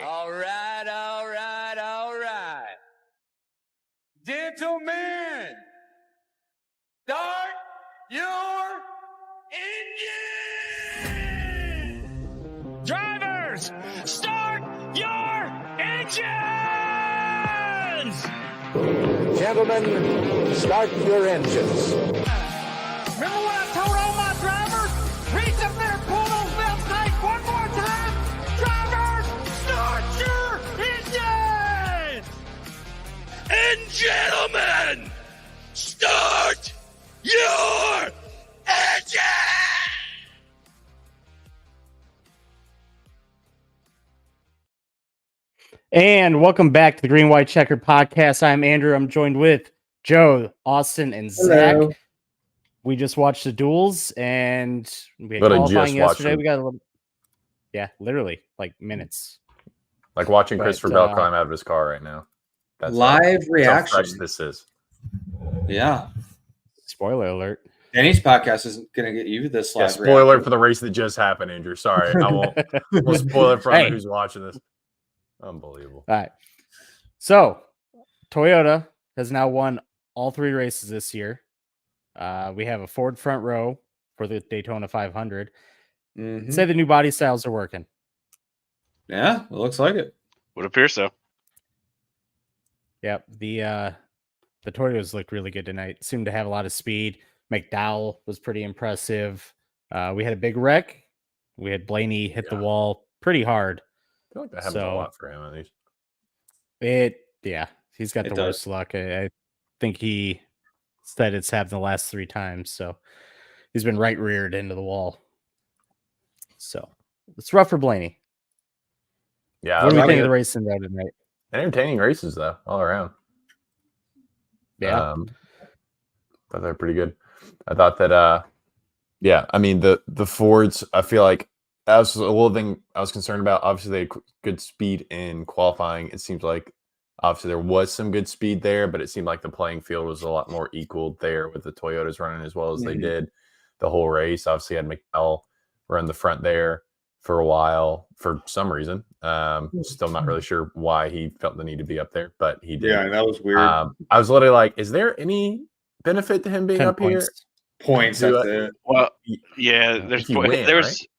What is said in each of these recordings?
All right, all right, all right. Gentlemen, start your engine! Drivers, start your engines! Gentlemen, start your engines. Remember what I told all my drivers? Reach up there and pull those belts tight one more time. Drivers, start your engines! And gentlemen, start your engines! And welcome back to the Green White Checker Podcast. I'm Andrew. I'm joined with Joe, Austin, and Zach. Hello. We just watched the duels, and we had But I qualifying just watched yesterday. them. We got a little, literally like minutes. Like watching But, Christopher Bell climb out of his car right now. That's Live how fresh reaction. this is. Yeah. Spoiler alert. Danny's podcast isn't going to get you this Yeah, live spoiler reaction. for the race that just happened, Andrew. Sorry, I won't. We'll spoil it for Hey. anyone who's watching this. Unbelievable. All right. So, Toyota has now won all 3 races this year. We have a Ford front row for the Daytona 500. Mhm. Say the new body styles are working. Yeah, it looks like it. Would appear so. Yep. The Toyotas looked really good tonight. Seemed to have a lot of speed. McDowell was pretty impressive. We had a big wreck. We had Blaney hit the wall pretty hard. I feel like that happens So- a lot for him at least. He's got It the does. worst luck. I think he said it's happened the last 3 times. So he's been right reared into the wall. So it's rough for Blaney. Yeah, What do we I think mean, of the race in there tonight? entertaining races though, all around. Yeah. But they're pretty good. I thought that I mean the Fords, I feel like that was a little thing I was concerned about. Obviously they had good speed in qualifying. It seems like obviously there was some good speed there, but it seemed like the playing field was a lot more equal there with the Toyotas running as well as they Mhm. did the whole race. Obviously had McDowell run the front there for a while for some reason. Still not really sure why he felt the need to be up there, but he did. Yeah, that was weird. I was literally like, is there any benefit to him being 10 up here? points. Points, do that's it. it. Well, Y- yeah, if there's you win, there's right?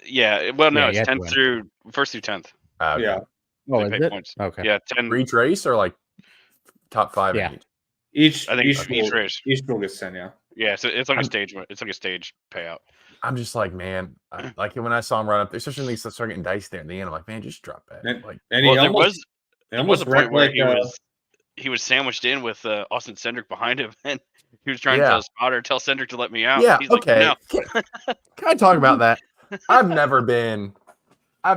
yeah. Well, no, Yeah, you it's have to 10th win. through first through 10th. Okay. Yeah. Oh, They is pay it? points. Okay. Yeah, 10. For each race or like top 5 Yeah. in each? Each I think each each pool- race. Each pool gets 10, yeah. Yeah, so it's like I'm- a stage. It's like a stage payout. I'm just like, man, like when I saw him run up there, especially when they start getting diced there at the end, I'm like, man, just drop back. And- Like, And Well, he there almost, was he there was almost a point wrecked where like he was sandwiched in with Austin Cindric behind him, and he was trying Yeah. to tell his spotter, tell Cindric to let me out. yeah, He's like, okay. no. Can I talk about that? I've never been a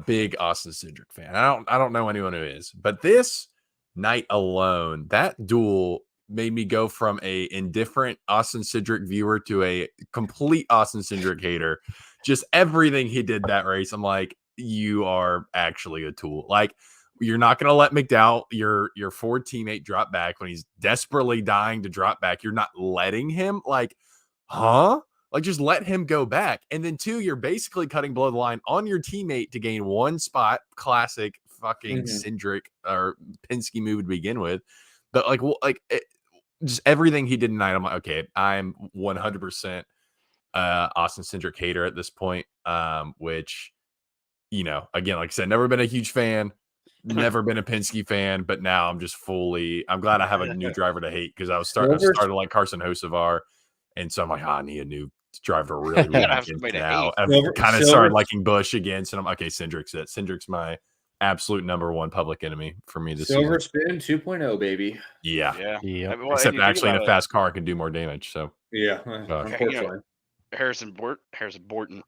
big Austin Cindric fan. I don't know anyone who is, but this night alone, that duel made me go from a indifferent Austin Cindric viewer to a complete Austin Cindric hater. Just everything he did that race, I'm like, you are actually a tool. Like, you're not going to let McDowell, your Ford teammate, drop back when he's desperately dying to drop back. You're not letting him. Like, huh? Like, just let him go back. And then 2, you're basically cutting below the line on your teammate to gain 1 spot. Classic fucking Cindric or Penske move to begin with. But just everything he did tonight, I'm like, okay, I'm 100% Austin Cindric hater at this point. Which, again, like I said, never been a huge fan, never been a Penske fan, but now I'm just I'm glad I have a new driver to hate because I started like Carson Hocevar, and so I'm like, I need a new driver to really You gotta win have against somebody to now. hate. I've kind of started liking Bush again, so I'm okay. Cindric's it. Cindric's my absolute number 1 public enemy for me this Silver season. spin 2.0, baby. Yeah. Yeah. Yep. I mean, well, and Except you think actually in a about fast car, it can do more damage. So Yeah, Okay. Harrison Burton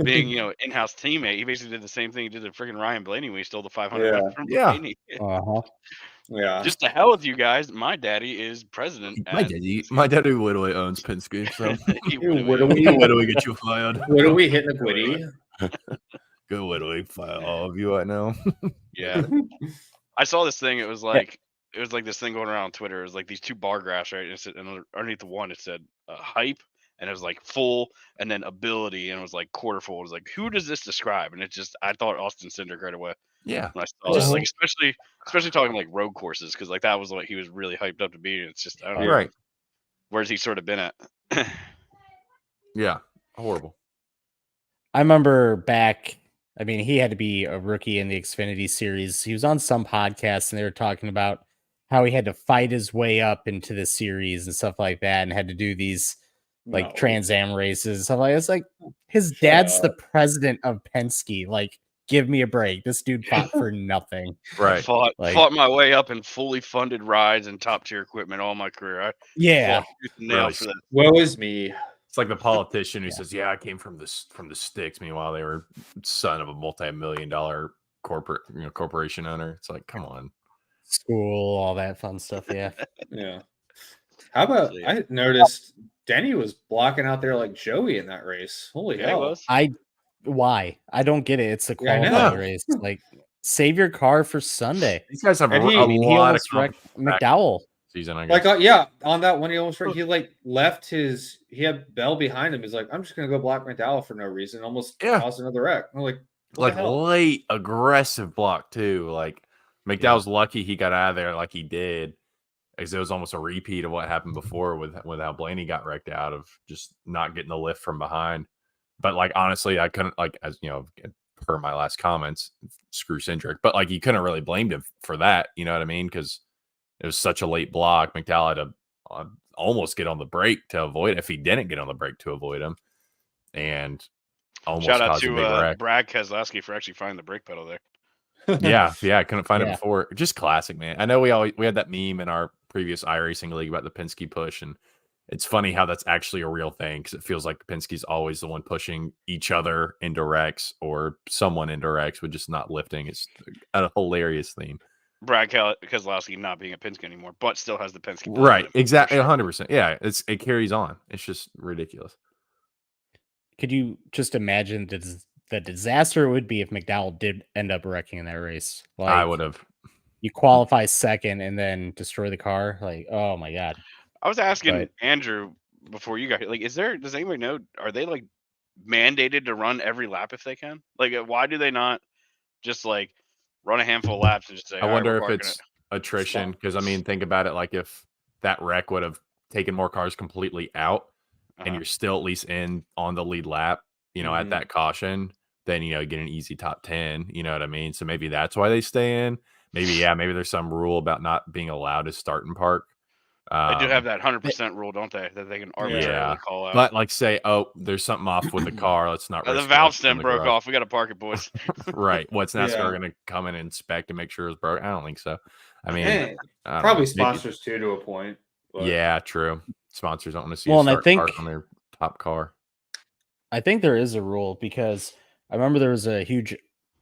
being in-house teammate, he basically did the same thing he did to freaking Ryan Blaney when he stole the 500 Yeah. from Yeah. Blaney. Uh-huh. Yeah. Just to hell with you guys. My daddy is president. My daddy literally owns Penske, so He Ew, would what do have we- where do we get you fired? What are we hitting the quitty? Go literally fire all of you right now. Yeah. I saw this thing. It was like this thing going around on Twitter. It was like these 2 bar graphs, right? And underneath the one, it said hype, and it was like full, and then ability, and it was like quarter full. It was like, who does this describe? And it just, I thought Austin Cindric right away Yeah. when I saw it. Like especially talking like road courses, because like that was what he was really hyped up to be. And it's just, I don't know, Right. where's he sort of been at? Yeah. Horrible. I remember back, I mean, he had to be a rookie in the Xfinity series. He was on some podcast and they were talking about how he had to fight his way up into the series and stuff like that, and had to do these like No. Trans Am races and stuff like that. It's like his Shut dad's the up. president of Penske. Like, give me a break. This dude fought for nothing. Right. Fought Like- fought my way up in fully funded rides and top tier equipment all my career. I Yeah. fought tooth and nail Really for that. Woe is me. It's like the politician who says, "Yeah, I came from the sticks." Meanwhile, they were son of a multi-million-dollar corporation owner. It's like, come on. School, all that fun stuff. Yeah. Yeah. How about I noticed Denny was blocking out there like Joey in that race. Holy Yeah, he hell. was. Why? I don't get it. It's a Yeah, I know. qualifying race. Like, save your car for Sunday. These guys have And a he- I mean, he lot of almost wrecked competition McDowell. season, I guess. Like yeah, on that one he almost he like left he had Bell behind him. He's like, I'm just gonna go block McDowell for no reason. Almost Yeah. caused another wreck. I'm like, what Like the hell? late aggressive block too. Like McDowell's lucky he got out of there like he did, because it was almost a repeat of what happened before with how Blaney got wrecked out of just not getting the lift from behind. But like honestly, I couldn't, like, as you know, per my last comments, screw Cindric. But like you couldn't really blame him for that. You know what I mean? Because it was such a late block. McDowell had to almost get on the brake to avoid it, if he didn't get on the brake to avoid him, and almost Shout out caused a big to wreck. Brad Keselowski for actually finding the brake pedal there. Yeah, I couldn't find it Yeah. before. Just classic, man. I know we had that meme in our previous iRacing league about the Penske push, and it's funny how that's actually a real thing, because it feels like Penske's always the one pushing each other into wrecks, or someone into wrecks with just not lifting. It's a hilarious theme. Brad Keselowski not being a Penske anymore, but still has the Penske. pedal Right, in it, for exactly, sure. 100%. Yeah, it carries on. It's just ridiculous. Could you just imagine the disaster it would be if McDowell did end up wrecking in that race? Like, I would have. you qualify second and then destroy the car. Like, oh my god. I was asking But- Andrew before you got here, like, does anybody know, are they like mandated to run every lap if they can? Like, why do they not just like run a handful of laps and just say, I "All right, wonder we're if parking it's it." attrition, because I mean, think about it. Like if that wreck would have taken more cars completely out, and Uh-huh. you're still at least on the lead lap, at Mhm. that caution, then you get an easy top 10. You know what I mean? So maybe that's why they stay in. Maybe there's some rule about not being allowed to start and park. They do have that 100% rule, don't they? That they can arbitrarily Yeah, call out. but like say, oh, there's something off with the car. Let's not. the risk valve it in stem the broke garage. off. We got to park it, boys. Right. What's NASCAR Yeah. going to come and inspect and make sure it's broke? I don't think so. I mean, Eh, I don't probably know. Maybe- sponsors too to a point. But Yeah, true. Sponsors don't want to see Well, a and I start think- park on their top car. I think there is a rule, because I remember there was a huge,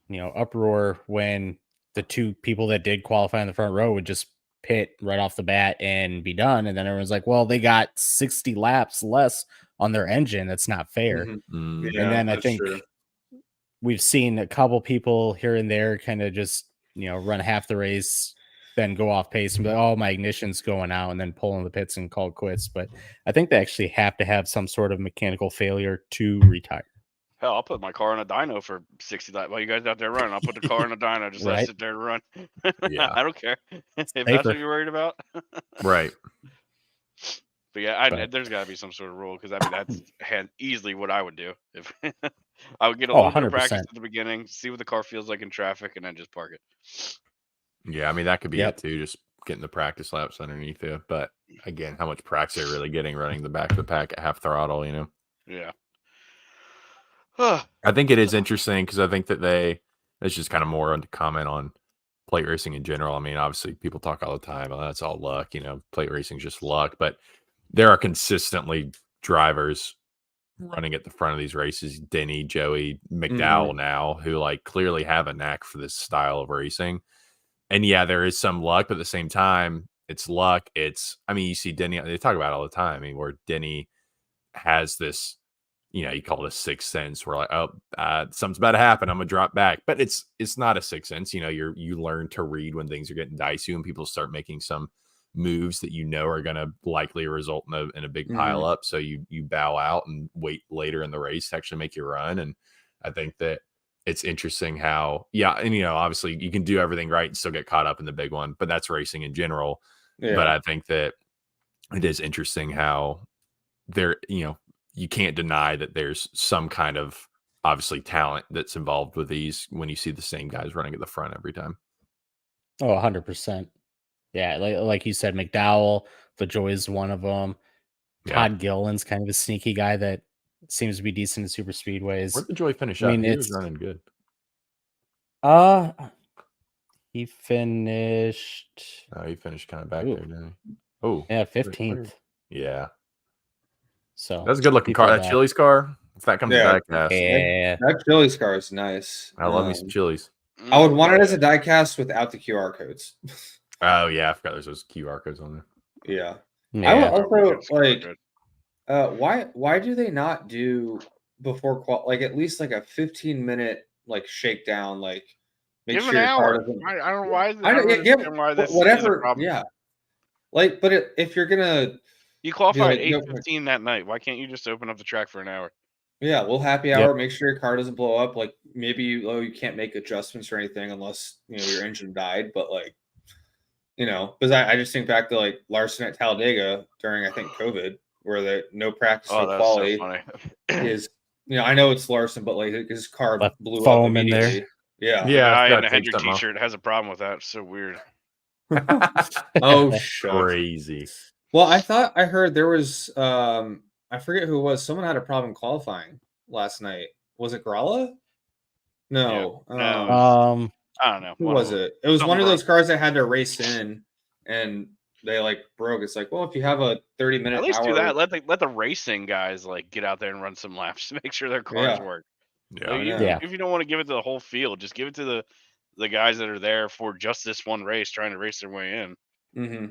uproar when the two people that did qualify in the front row would just pit right off the bat and be done. And then everyone's like, well, they got 60 laps less on their engine. That's not fair. Mhm. Mm, Yeah, and then I that's think true. we've seen a couple people here and there kind of just, run half the race, then go off pace and be like, oh, my ignition's going out, and then pull in the pits and call quits. But I think they actually have to have some sort of mechanical failure to retire. Hell, I'll put my car in a dyno for 60 laps. While you guys out there running, I'll put the car in a dyno. Just let it Right. sit there and run. Yeah. I don't care if that's Safer. what you're worried about. right. But yeah, But- there's got to be some sort of rule, because I mean that's easily what I would do if I would get a Oh, little bit of practice 100%. at the beginning, see what the car feels like in traffic, and then just park it. Yeah, I mean that could be Yep. it too, just getting the practice laps underneath you. But again, how much practice are you really getting running the back of the pack at half throttle? Yeah. I think it is interesting, because I think that it's just kind of more on to comment on plate racing in general. I mean, obviously people talk all the time, oh, that's all luck, plate racing is just luck, but there are consistently drivers running at the front of these races, Denny, Joey, McDowell now, who like clearly have a knack for this style of racing. And yeah, there is some luck, but at the same time, it's luck. I mean, you see Denny, they talk about it all the time. I mean, where Denny has this, you call it a sixth sense. We're like, oh, something's about to happen. I'm gonna drop back, but it's not a sixth sense. You learn to read when things are getting dicey, when people start making some moves that you know are going to likely result in a big Mhm. pile up. So you bow out and wait later in the race to actually make your run. And I think that it's interesting how, and obviously you can do everything right and still get caught up in the big one, but that's racing in general. Yeah. But I think that it is interesting how there, you can't deny that there's some kind of obviously talent that's involved with these when you see the same guys running at the front every time. Oh, 100%. Yeah, like you said, McDowell, LaJoy is one of them. Yeah. Todd Gilliland's kind of a sneaky guy that seems to be decent in super speedways. Where'd the Joy finish I up? mean, He was it's running good. he finished. Oh, he finished kind of back Ooh. there, didn't he? Oh, Yeah, 15th. Yeah, So that's a good looking car. before That that. Chili's car. If that comes Yeah. back, Yeah. That Chili's car is nice. I love me some Chili's. I would want it as a diecast without the QR codes. Oh yeah, I forgot there's those QR codes on there. Yeah. Yeah. I would also It's super good. why do they not do before like at least like a 15-minute like shakedown, like make Give sure an your car hour. doesn't. I don't know why. I don't understand yeah, why this is a whatever. problem. Yeah. Like, but if you're gonna You qualified like, at 8:15 that night. Why can't you just open up the track for an hour? yeah, we'll happy Yep. hour, make sure your car doesn't blow up. Like maybe you can't make adjustments or anything unless your engine died, but like because I just think back to like Larson at Talladega during I think COVID, where the no practice, Oh, no that's quality so funny. is I know it's Larson, but like his car Left blew up foam in there. immediately. Yeah. Yeah, I guy forgot in a to take Hendrick something off. t-shirt has a problem with that. It's so weird. Oh shit. Crazy. Well, I heard there was I forget who it was. Someone had a problem qualifying last night. Was it Gralla? No. No. I don't know. Who One was of them. it? It was Something one of broke. those cars that had to race in and they like broke. It's like, well, if you have a 30-minute At least hour, do that. Let the racing guys like get out there and run some laps to make sure their cars Yeah. work. Yeah. Like, know. Yeah. if you don't want to give it to the whole field, just give it to the guys that are there for just this one race, trying to race their way in. Mm-hmm.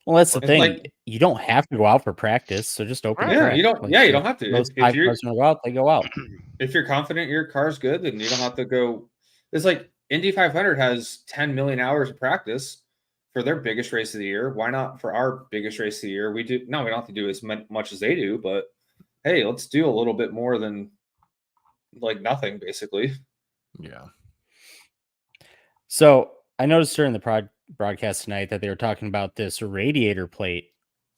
Well, that's the It's thing. like- you don't have to go out for practice, so just open the Right. Yeah, track. you don't. Like, Yeah, you don't have to. Those If 5 you're cars want to go out, they go out. if you're confident your car's good, then you don't have to go. It's like Indy 500 has 10 million hours of practice for their biggest race of the year. Why not for our biggest race of the year? We don't have to do as much as they do, but hey, let's do a little bit more than like nothing, basically. Yeah. So I noticed during the broadcast tonight that they were talking about this radiator plate.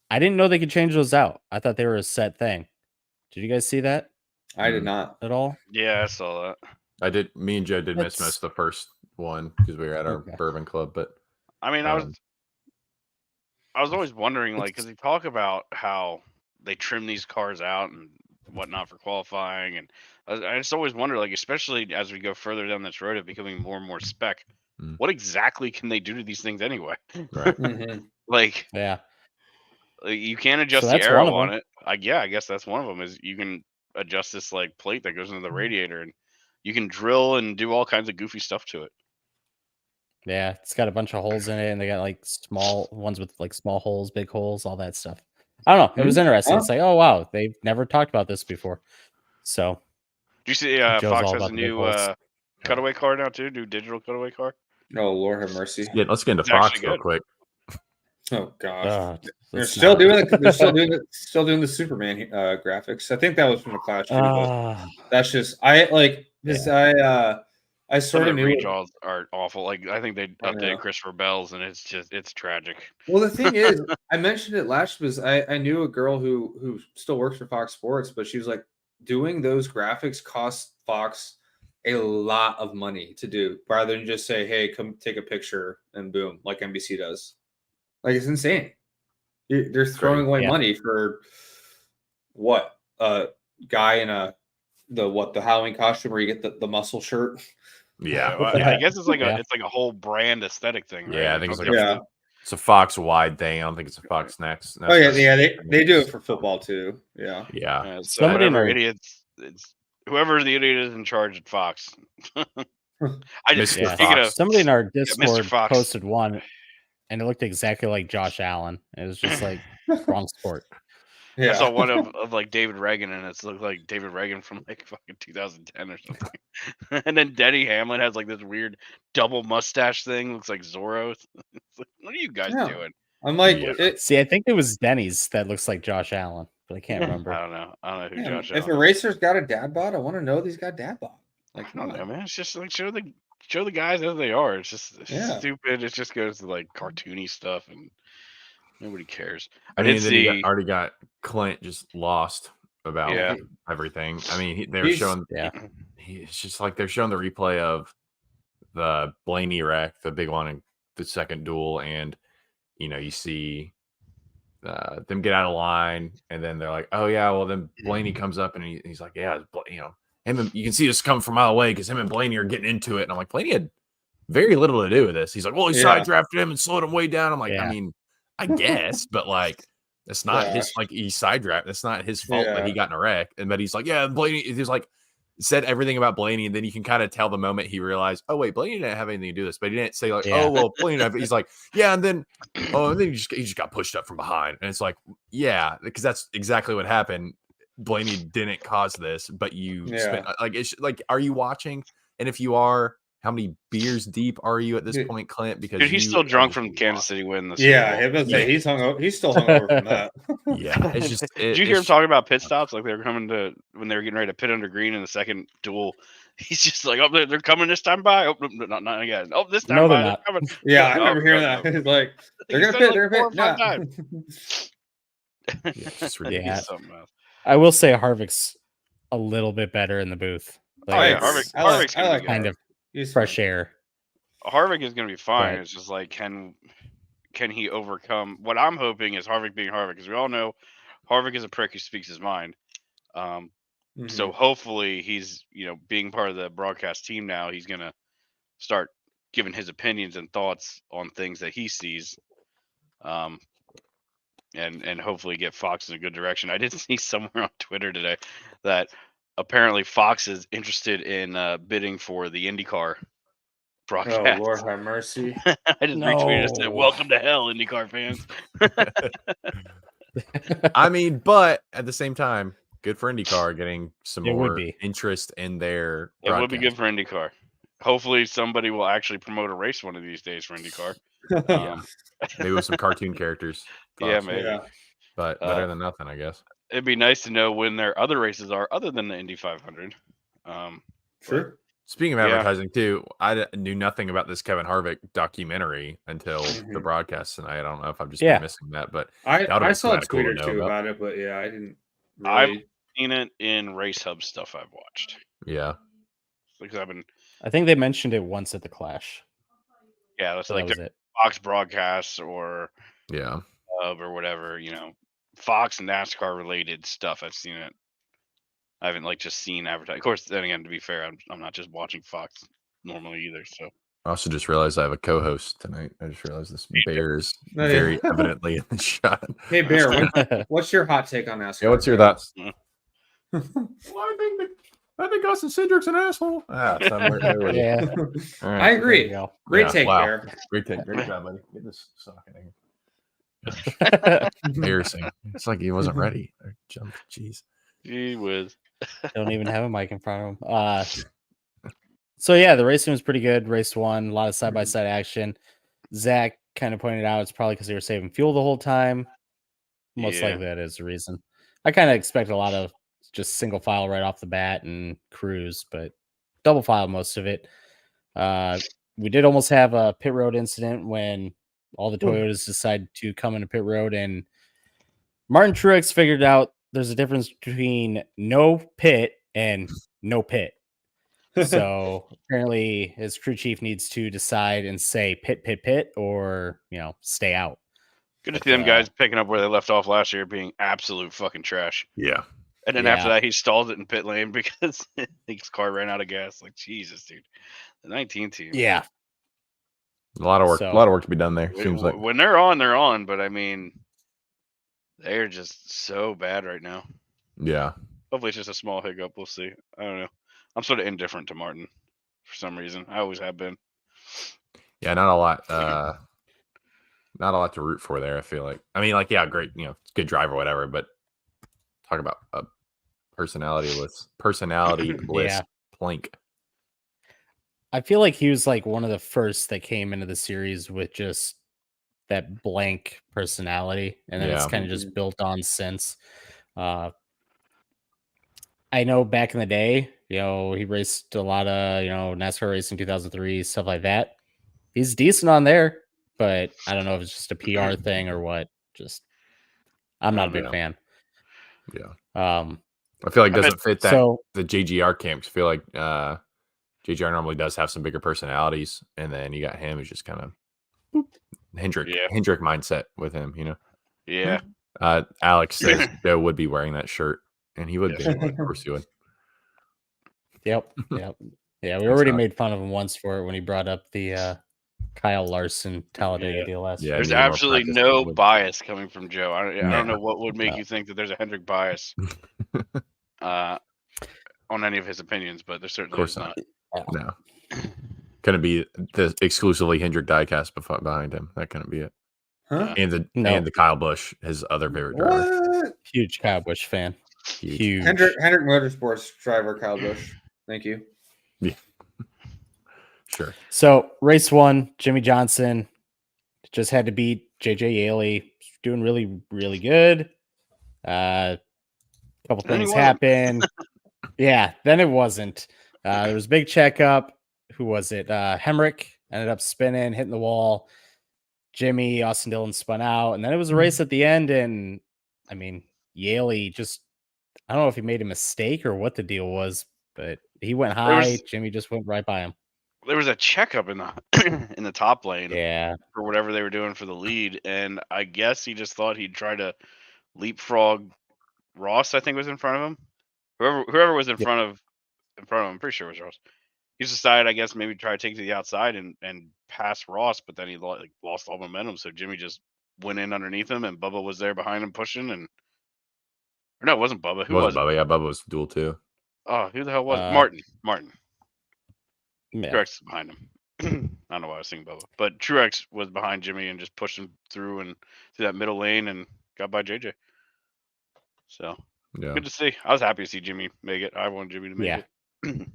I didn't know they could change those out. I thought they were a set thing. Did you guys see that I did not. at all? Yeah, I saw that. I did. Me and Joe did miss That's- most of the first one because we were at our Okay. bourbon club, but I mean, I was always wondering, like, because they talk about how they trim these cars out and whatnot for qualifying, and I just always wonder, like, especially as we go further down this road of becoming more and more spec, what exactly can they do to these things anyway? right. Mhm. Like, Yeah. you can't adjust So the that's one arrow of on them. it. I guess that's one of them. Is you can adjust this like plate that goes into the radiator, and you can drill and do all kinds of goofy stuff to it. Yeah. It's got a bunch of holes in it, and they got like small ones with like small holes, big holes, all that stuff. I don't know. It was interesting. It's like, oh wow, they've never talked about this before. So Do you see Joe's Fox all has about a the big new holes. cutaway car now too? New digital cutaway car. Oh Lord have mercy. Yeah, let's get into It's Fox actually real good. quick. Oh gosh. They're let's still not. doing it. They're still doing the Superman graphics. I think that was from the Clash too, but that's just I like this. I Some sort of of the knew. redraws are awful. Like I think they I know. updated Christopher Bell's, and it's tragic. Well, the thing is, I mentioned it last was I knew a girl who still works for Fox Sports, but she was like, doing those graphics costs Fox a lot of money to do, rather than just say, "Hey, come take a picture," and boom, like NBC does. Like it's insane. They're throwing away money for what? A guy in the Halloween costume where you get the muscle shirt. Yeah. Well, I guess it's like Yeah. it's like a whole brand aesthetic thing, right? Yeah, I think it's like Yeah. it's a Fox wide thing. I don't think it's a Fox next. Oh yeah, they do it for football too. Yeah. Yeah. So Somebody in whatever our- idiots, it's whoever the idiot is in charge at Fox. I just Mr. speaking Fox. of Somebody in our Mr. Discord Fox. posted one, and it looked exactly like Josh Allen. It was just like wrong sport. Yeah. I saw one of like David Reagan, and it's looked like David Reagan from like fucking 2010 or something. And then Denny Hamlin has like this weird double mustache thing, looks like Zorro. It's like, what are you guys Yeah. doing? I'm like, Yeah. See, I think it was Denny's that looks like Josh Allen, but I can't I remember. don't know. I don't know who man, Josh if Allen a is. racer's got a dad bod, I want to know he's got dad bod. Like, I come don't on. know, man. It's just like show the guys as they are. It's just Yeah. stupid. It just goes to like cartoony stuff and nobody cares. I I mean, did then you see. already got Clint just lost about Yeah. everything. I mean, they're He's- showing. Yeah. It's just like they're showing the replay of the Blaney wreck, the big one in the second duel, and you see them get out of line, and then they're like, "Oh yeah," well then Blaney comes up and he's like, "Yeah, him and you can see this coming from a mile away because him and Blaney are getting into it." And I'm like, Blaney had very little to do with this. He's like, "Well, he Yeah. side drafted him and slowed him way down." I'm like, I Yeah. mean, I guess, but like. That's not his, Gosh. like, he side draft. That's not his fault that he Yeah. got in a wreck. And but he's like, yeah, Blaney. He's like, said everything about Blaney, and then you can kind of tell the moment he realized, oh wait, Blaney didn't have anything to do with this, but he didn't say like, Yeah. oh well, Blaney. He's like, yeah, and then he just got pushed up from behind, and it's like, yeah, because that's exactly what happened. Blaney didn't cause this, but you spent like it's like, are you watching? And if you are, how many beers deep are you at this Dude. point, Clint? Because Dude, he's you still are drunk just from Kansas lost. City winning the Super Yeah, Bowl. I was say, he's still hungover from that. Yeah, it's just. Did you hear him talking about pit stops? Like they were coming to when they were getting ready to pit under green in the second duel. He's just like, oh, they're coming this time by. Oh, no, not again. Oh, this time No, by. they're not. Coming. Yeah, I Oh, remember hearing no, that. He's like, they're He gonna said pit, it they're like 4 gonna or 5 pit. times. Yeah, it's just He's ridiculous. something else. I will say Harvick's a little bit better in the booth. Oh yeah, it's Harvick's gonna be good. kind of He's fresh fine. air. Harvick is going to be fine. But- It's just like, can he overcome? What I'm hoping is Harvick being Harvick, because we all know Harvick is a prick who speaks his mind. So hopefully he's, being part of the broadcast team now, he's going to start giving his opinions and thoughts on things that he sees. And hopefully get Fox in a good direction. I did see somewhere on Twitter today that apparently Fox is interested in bidding for the IndyCar broadcast. Oh Lord have mercy. I just retweeted and said, No. "Welcome to hell, IndyCar fans." I mean, but at the same time, good for IndyCar getting some It would more be. interest in their. It would be good broadcast. for IndyCar. Hopefully, somebody will actually promote a race one of these days for IndyCar. Yeah, maybe with some cartoon characters. Yeah, Fox. maybe. Yeah. But better than nothing, I guess. It'd be nice to know when their other races are, other than the Indy 500. True. Speaking of Yeah. advertising, too, I knew nothing about this Kevin Harvick documentary until the Mhm. broadcast tonight. I don't know if I'm just Yeah. missing that, but I That would've saw a been cool to tweet or know two about. about it, but yeah, I didn't I've- really. Seen it in Race Hub stuff I've watched yeah, because I've been, I think they mentioned it once at the Clash. that's So like that was their it. Fox broadcasts or yeah. Hub or whatever, Fox and NASCAR related stuff. I've seen it. I haven't just seen advertising. Of course, then again, to be fair, I'm not just watching Fox normally either. So I also just realized I have a co-host tonight. I just realized this bear is Oh, yeah. very evidently in the shot. Hey Bear, what's your hot take on NASCAR? Yeah, what's your thoughts? Yeah. Well, I think Austin Cindric's an asshole. It's not right there with you. Yeah. All I right. There agree. you go. Great Yeah, take, wow. Bear. Great take. Great job, buddy. Get this sock in here. Embarrassing. It's like he wasn't ready. I jumped. Jeez. Gee whiz. Don't even have a mic in front of him. So yeah, the racing was pretty good. Race 1, a lot of side-by-side action. Zach kind of pointed out it's probably because they were saving fuel the whole time. Most Yeah. likely that is the reason. I kind of expect a lot of just single file right off the bat and cruise, but double file most of it. We did almost have a pit road incident when all the Toyotas decided to come into pit road, and Martin Truex figured out there's a difference between no pit and no pit. So apparently his crew chief needs to decide and say pit, or stay out. Good to But, see them guys picking up where they left off last year, being absolute fucking trash. Yeah. And then after that, he stalled it in pit lane because his car ran out of gas. Like, Jesus, dude. The 19 team. Yeah. A lot of work. So- A lot of work to be done there. Seems like. When they're on, they're on. But I mean, they're just so bad right now. Yeah. Hopefully, it's just a small hiccup. We'll see. I don't know. I'm sort of indifferent to Martin for some reason. I always have been. Yeah. Not a lot. Not a lot to root for there. I feel like. I mean, yeah, great. Good drive or whatever. But talk about a personality-less Yeah. plank. I feel like he was like one of the first that came into the series with just that blank personality, and then it's Yeah. kind of just built on since. I know back in the day, he raced a lot of, NASCAR racing 2003, stuff like that. He's decent on there, but I don't know if it's just a PR thing or what. Just, I'm not a big fan. Yeah. Um, I feel like it I bet- doesn't fit so the JGR camp. 'Cause I feel like JGR normally does have some bigger personalities, and then you got him who's just kind of Hendrick mindset with him, Yeah. Alex says Joe would be wearing that shirt, and he would Yes. be. Of course he would. Yep. Yeah, we That's already not- made fun of him once for it when he brought up the Kyle Larson Talladega deal last Yeah, year. There's need more absolutely practice no than would. bias coming from Joe. I No. don't know what would make No. you think that there's a Hendrick bias on any of his opinions, but there Of certainly course is not. not. No. Couldn't be the exclusively Hendrick diecast behind him. That couldn't be it. Huh? And the No. and the Kyle Busch, his other favorite driver. What? Huge Kyle Busch fan. Huge. Hendrick Motorsports driver Kyle Busch. Thank you. Sure. So race 1, Jimmy Johnson just had to beat JJ Yaley. Doing really, really good. A couple Then he things wasn't. happened. Yeah, then it wasn't. There was a big checkup. Who was it? Hemrick ended up spinning, hitting the wall. Jimmy, Austin Dillon spun out. And then it was a race at the end. And I mean, Yaley just, I don't know if he made a mistake or what the deal was, but he went high. Jimmy just went right by him. There was a checkup in the in the top lane Yeah. for whatever they were doing for the lead, and I guess he just thought he'd try to leapfrog Ross. I think was in front of him. Whoever was in front of him, I'm pretty sure it was Ross. He decided, I guess, maybe try to take it to the outside and pass Ross, but then he lost all momentum. So Jimmy just went in underneath him, and Bubba was there behind him pushing. And or no, it wasn't Bubba. Who was it? Bubba? Yeah, Bubba was dual too. Oh, who the hell was it? Martin. Yeah. Truex behind him. I don't know why I was thinking Bubba, but Truex was behind Jimmy and just pushed him through that middle lane and got by JJ. So Yeah. good to see. I was happy to see Jimmy make it. I wanted Jimmy to make it.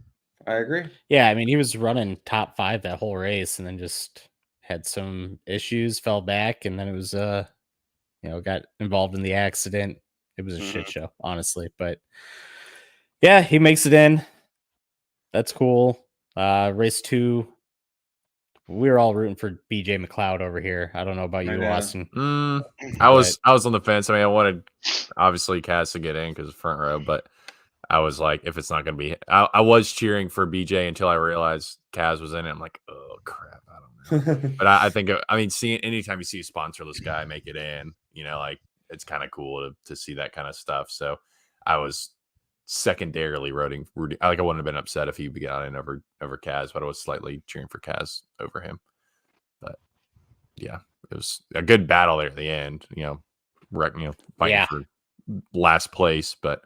I agree. Yeah, I mean, he was running top 5 that whole race and then just had some issues, fell back, and then it was got involved in the accident. It was a shit show, honestly. But yeah, he makes it in. That's cool. Race 2. We were all rooting for BJ McLeod over here. I don't know about I you, know. Austin. I was on the fence. I mean, I wanted obviously Kaz to get in because front row, but I was like, if it's not going to be, I was cheering for BJ until I realized Kaz was in it. I'm like, oh crap, I don't know. But I think, seeing anytime you see a sponsorless guy make it in, like it's kind of cool to see that kind of stuff. So I was secondarily rooting. Like I wouldn't have been upset if he got in over Kaz, but I was slightly cheering for Kaz over him. But yeah, it was a good battle there at the end. Fighting for last place, but.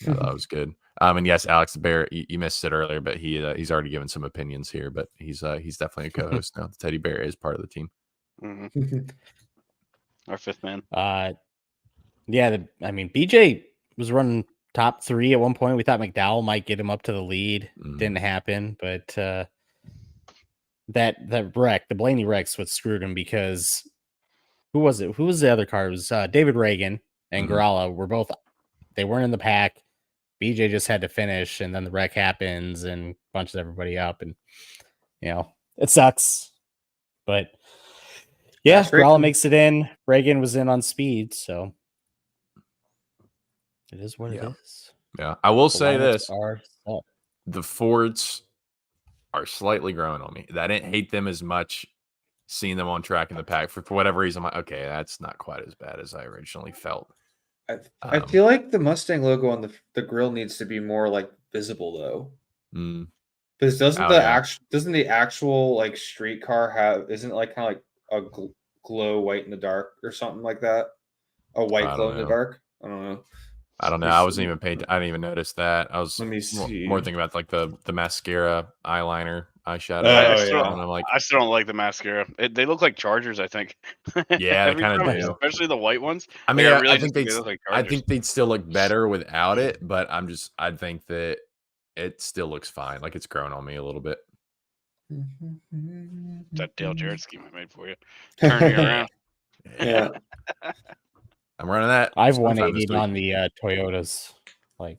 That was good. And yes, Alex the Bear, you missed it earlier, but he's already given some opinions here. But he's definitely a co-host now. The Teddy Bear is part of the team. Our 5th man. BJ was running top 3 at one point. We thought McDowell might get him up to the lead. Didn't happen, but that wreck, the Blaney wreck's what screwed him because who was it? Who was the other car? It was David Reagan and Garala were both. They weren't in the pack. BJ just had to finish, and then the wreck happens and bunches everybody up, and it sucks. But yeah, Garala makes it in. Reagan was in on speed, so it is what it is. Yeah, I will The say lineups this: are set. the Fords are slightly growing on me. I didn't hate them as much seeing them on track in the pack for whatever reason. I'm like, okay, that's not quite as bad as I originally felt. I feel like the Mustang logo on the grill needs to be more like visible though. Because doesn't the actual like street car isn't it like kind of like a glow white in the dark or something like that? A white glow in the dark? I don't know. I wasn't even paid. I didn't even notice that. I was Let me see. more thinking about like the mascara, eyeliner, eyeshadow. I still don't like the mascara. They look like Chargers, I think. Yeah, they kind of do. Especially the white ones. I mean, I think they look like I Chargers. think they'd still look better without it, but I think that it still looks fine. Like it's grown on me a little bit. That Dale Jarrett scheme I made for you. Turn me around. Yeah. I'm running that. I've sometime this 180'd week. on the Toyotas. Like,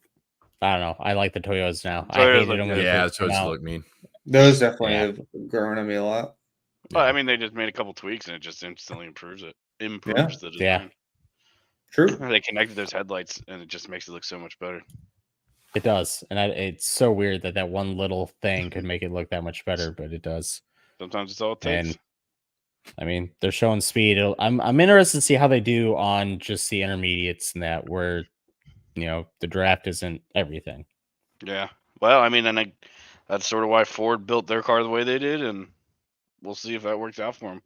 I don't know. I like the Toyotas now. I Toyotas hated look them when good. they Yeah, first came so out. look mean. Those definitely Yeah. have grown on me a lot. Well, I mean, they just made a couple tweaks and it just instantly improves it. Improves the Yeah. design. True. They connected those headlights and it just makes it look so much better. It does, and it's so weird that one little thing could make it look that much better, but it does. Sometimes it's all it takes. And I mean, they're showing speed. I'm interested to see how they do on just the intermediates and that, where the draft isn't everything. Yeah. Well, I mean, and that's sort of why Ford built their car the way they did, and we'll see if that works out for them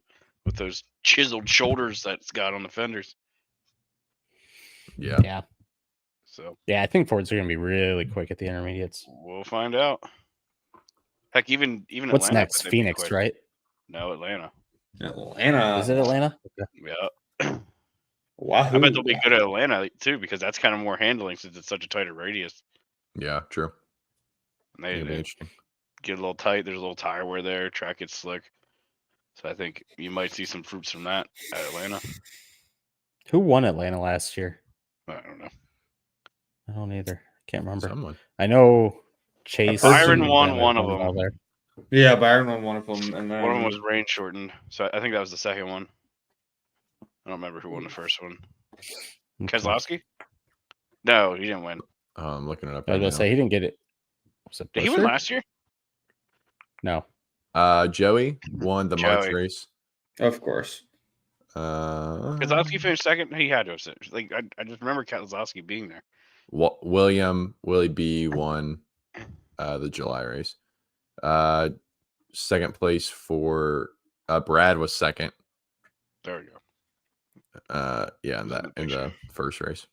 with those chiseled shoulders that's got on the fenders. Yeah. Yeah. So Yeah, I think Fords are going to be really quick at the intermediates. we'll find out. Heck, even What's Atlanta next? said they'd be Phoenix, quick. right? No, Atlanta. Atlanta. Is it Atlanta? Okay. Yeah. Wahoo. I bet they'll be good at Atlanta too, because that's kind of more handling since it's such a tighter radius. Yeah, true. And they It'll be interesting. get a little tight. There's a little tire wear there. Track gets slick. So I think you might see some fruits from that at Atlanta. Who won Atlanta last year? I don't know. I don't either. Can't remember. Someone. I know Chase. Byron and won them one had of won them. all there. Yeah, Byron won one of them, and then One of them was rain shortened. So I think that was the second one. I don't remember who won the first one. Okay. Keselowski? No, he didn't win. I'm looking it up. I was right going to say he didn't get it. Was it Did he win Busher? last year? No. now. Joey won the March Joey. race. of course. Keselowski finished second. He had to have finished. Like I just remember Keselowski being there. Willie B won the July race. Second place for Brad was second. There we go. Yeah, in the first race.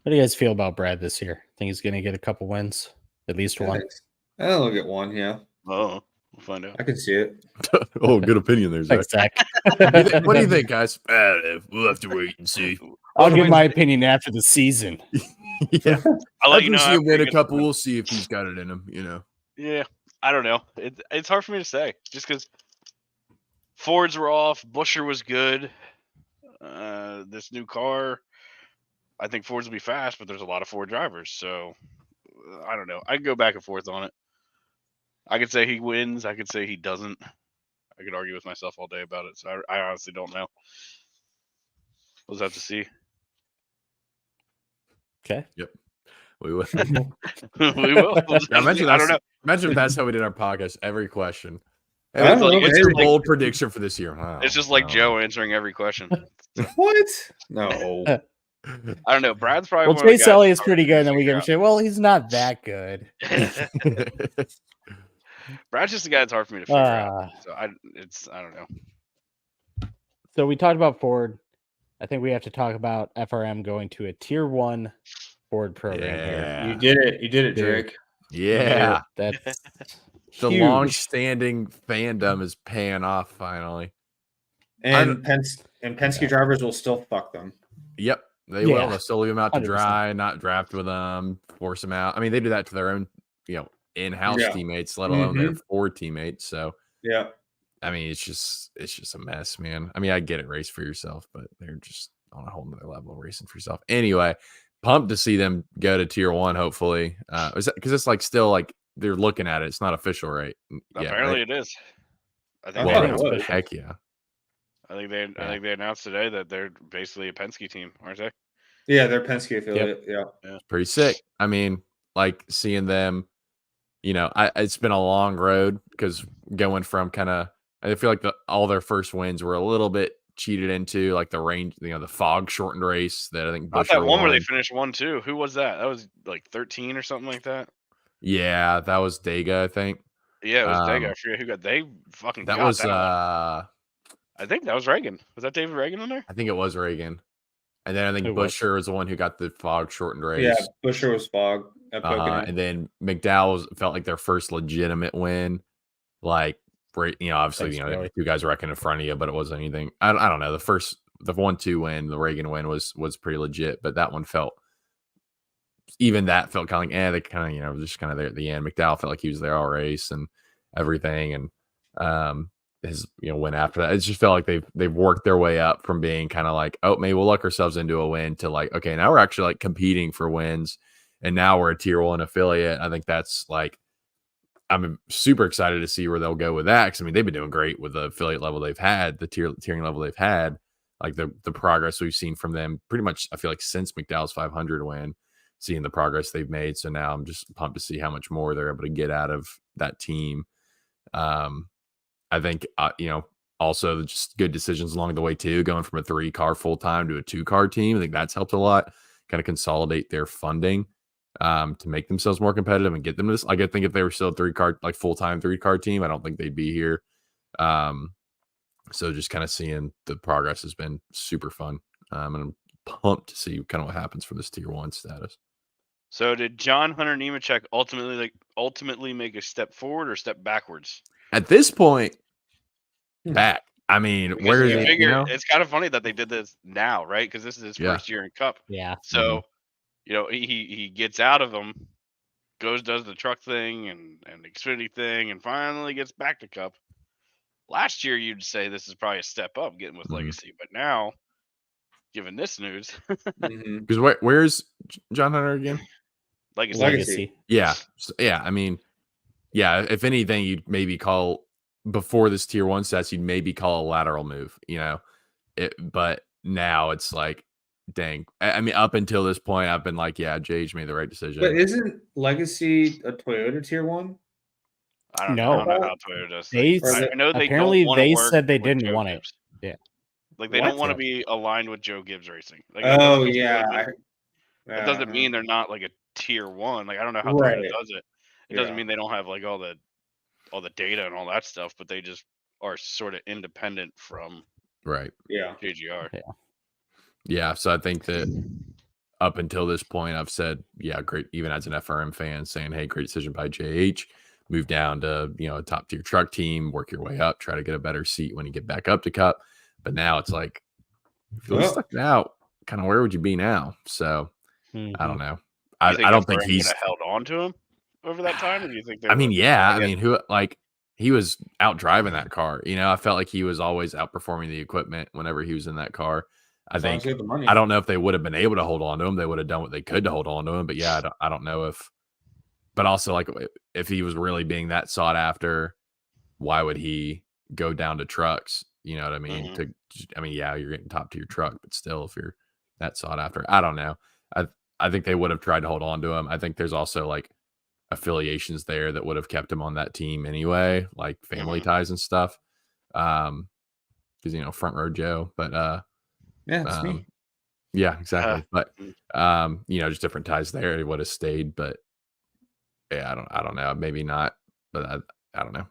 What do you guys feel about Brad this year? Think he's going to get a couple wins? At least one? I think I'll get one. Yeah, Oh, we'll find out. I can see it. Oh, good opinion there, Zach. Zach. What do you think, guys? We'll have to wait and see. I'll give my opinion after the season. Yeah, I'll let after you know. we see him after win he a gets couple, the win. we'll see if he's got it in him. Yeah, I don't know. It's hard for me to say, just because Fords were off, Busher was good. This new car, I think Fords will be fast, but there's a lot of Ford drivers, so I don't know. I can go back and forth on it. I could say he wins. I could say he doesn't. I could argue with myself all day about it. So I honestly don't know. We'll just have to see. Okay. We will. We will. We'll just have to see. I don't know. Imagine if that's how we did our podcast. Every question. I don't know, What's maybe. your bold prediction for this year? It's just like Joe answering every question. What? No. I don't know. Brad's probably Well, one of the Chase guys Elliott's that's pretty hard good, to and then we give him figure shit. Well, he's not that good. out. Brad's just the guy that's hard for me to figure out. So I don't know. So we talked about Ford. I think we have to talk about FRM going to a tier 1 Ford program here. You did it. You did it, Dude. Drake. Yeah. That's The huge. long-standing fandom is paying off finally. And Penske drivers will still fuck them. Yep, they Yeah. will. They'll still leave them out to 100%. dry, not draft with them, force them out. I mean, they do that to their own, in-house Yeah. teammates, let alone their Ford teammates. So, Yeah. I mean, it's just a mess, man. I mean, I get it, race for yourself, but they're just on a whole nother level of racing for yourself. Anyway, pumped to see them go to tier 1. Hopefully, because it's like still like they're looking at it. It's not official, right? Apparently it is. I think Well, they it announced, was. Heck yeah. I think they announced today that they're basically a Penske team, aren't they? Yeah, they're Penske affiliate. Yeah. Pretty sick. I mean, like seeing them, it's been a long road because going from I feel like all their first wins were a little bit cheated into, like the rain, the fog shortened race that I think Not Busher that one where they won. finished 1-2. Who was that? That was like 13 or something like that. Yeah, that was Dega, I think. Yeah, it was Dega. I Um, forget who got. They fucking That got was that one. I I think that was Reagan. Was that David Reagan on there? think it was Reagan. And then I think It was. Busher was the one who got the fog shortened race. Yeah. Busher was fog at Pocono. And then McDowell felt like their first legitimate win. Like, obviously, Thanks, Joey. two guys wrecking in front of you, but it wasn't anything. I don't know. The 1-2 win, the Reagan win was pretty legit, but that one felt even that felt kind of like, they kind of, just kind of there at the end. McDowell felt like he was there all race and everything. And his, win after that, it just felt like they've worked their way up from being kind of like, oh, maybe we'll luck ourselves into a win to like, okay, now we're actually like competing for wins. And now we're a tier 1 affiliate. I think that's like, I'm super excited to see where they'll go with that. Cause I mean, they've been doing great with the affiliate level they've had, the tiering level they've had, like the progress we've seen from them pretty much, I feel like since McDowell's 500 win, seeing the progress they've made. So now I'm just pumped to see how much more they're able to get out of that team. I think, also just good decisions along the way too, going from a 3-car full-time to a 2-car team. I think that's helped a lot, kind of consolidate their funding to make themselves more competitive and get them to this. Like, I think if they were still a 3-car, like full-time 3-car team, I don't think they'd be here. So just kind of seeing the progress has been super fun. And I'm pumped to see kind of what happens for this tier 1 status. So did John Hunter Nemechek ultimately make a step forward or step backwards? At this point, back. I mean, Because where is you it? figure it's kind of funny that they did this now, right? Because this is his first year in Cup. Yeah. So, he gets out of them, does the truck thing and Xfinity thing, and finally gets back to Cup. Last year, you'd say this is probably a step up getting with Legacy, but now, given this news, because where's John Hunter again? Legacy. Yeah. So, yeah. I mean, yeah. If anything, you'd maybe call before this tier 1 sets, you'd maybe call a lateral move, but now it's like, dang. I mean, up until this point, I've been like, yeah, JH made the right decision. But isn't Legacy a Toyota tier 1? I don't know how Toyota does things. I know they apparently don't they work said they with didn't Joe want Gibbs. it. Yeah. Like, they don't want to be aligned with Joe Gibbs Racing. Like, Oh, yeah. That doesn't mean they're not like a tier 1. Like, I don't know how Right. Toyota does it. It doesn't mean they don't have like all the data and all that stuff, but they just are sort of independent from JGR. Yeah. So I think that up until this point, I've said, yeah, great. Even as an FRM fan, saying, hey, great decision by JH. Move down to a top tier truck team, work your way up, try to get a better seat when you get back up to Cup. But now it's like, if you stuck it out, kind of where would you be now? So I don't know. I don't think he's held on to him over that time. Or do you think? I mean, yeah. I mean, he was out driving that car. I felt like he was always outperforming the equipment whenever he was in that car. I don't know if they would have been able to hold on to him. They would have done what they could to hold on to him. But yeah, I don't know if. But also, like, if he was really being that sought after, why would he go down to trucks? You know what I mean? Yeah, you're getting top tier truck, but still, if you're that sought after, I don't know. I think they would have tried to hold on to him. I think there's also like affiliations there that would have kept him on that team anyway, like family ties and stuff. Because front row Joe, but it's me. Yeah, exactly. But just different ties there. He would have stayed, but. Yeah, I don't know. Maybe not, but I don't know.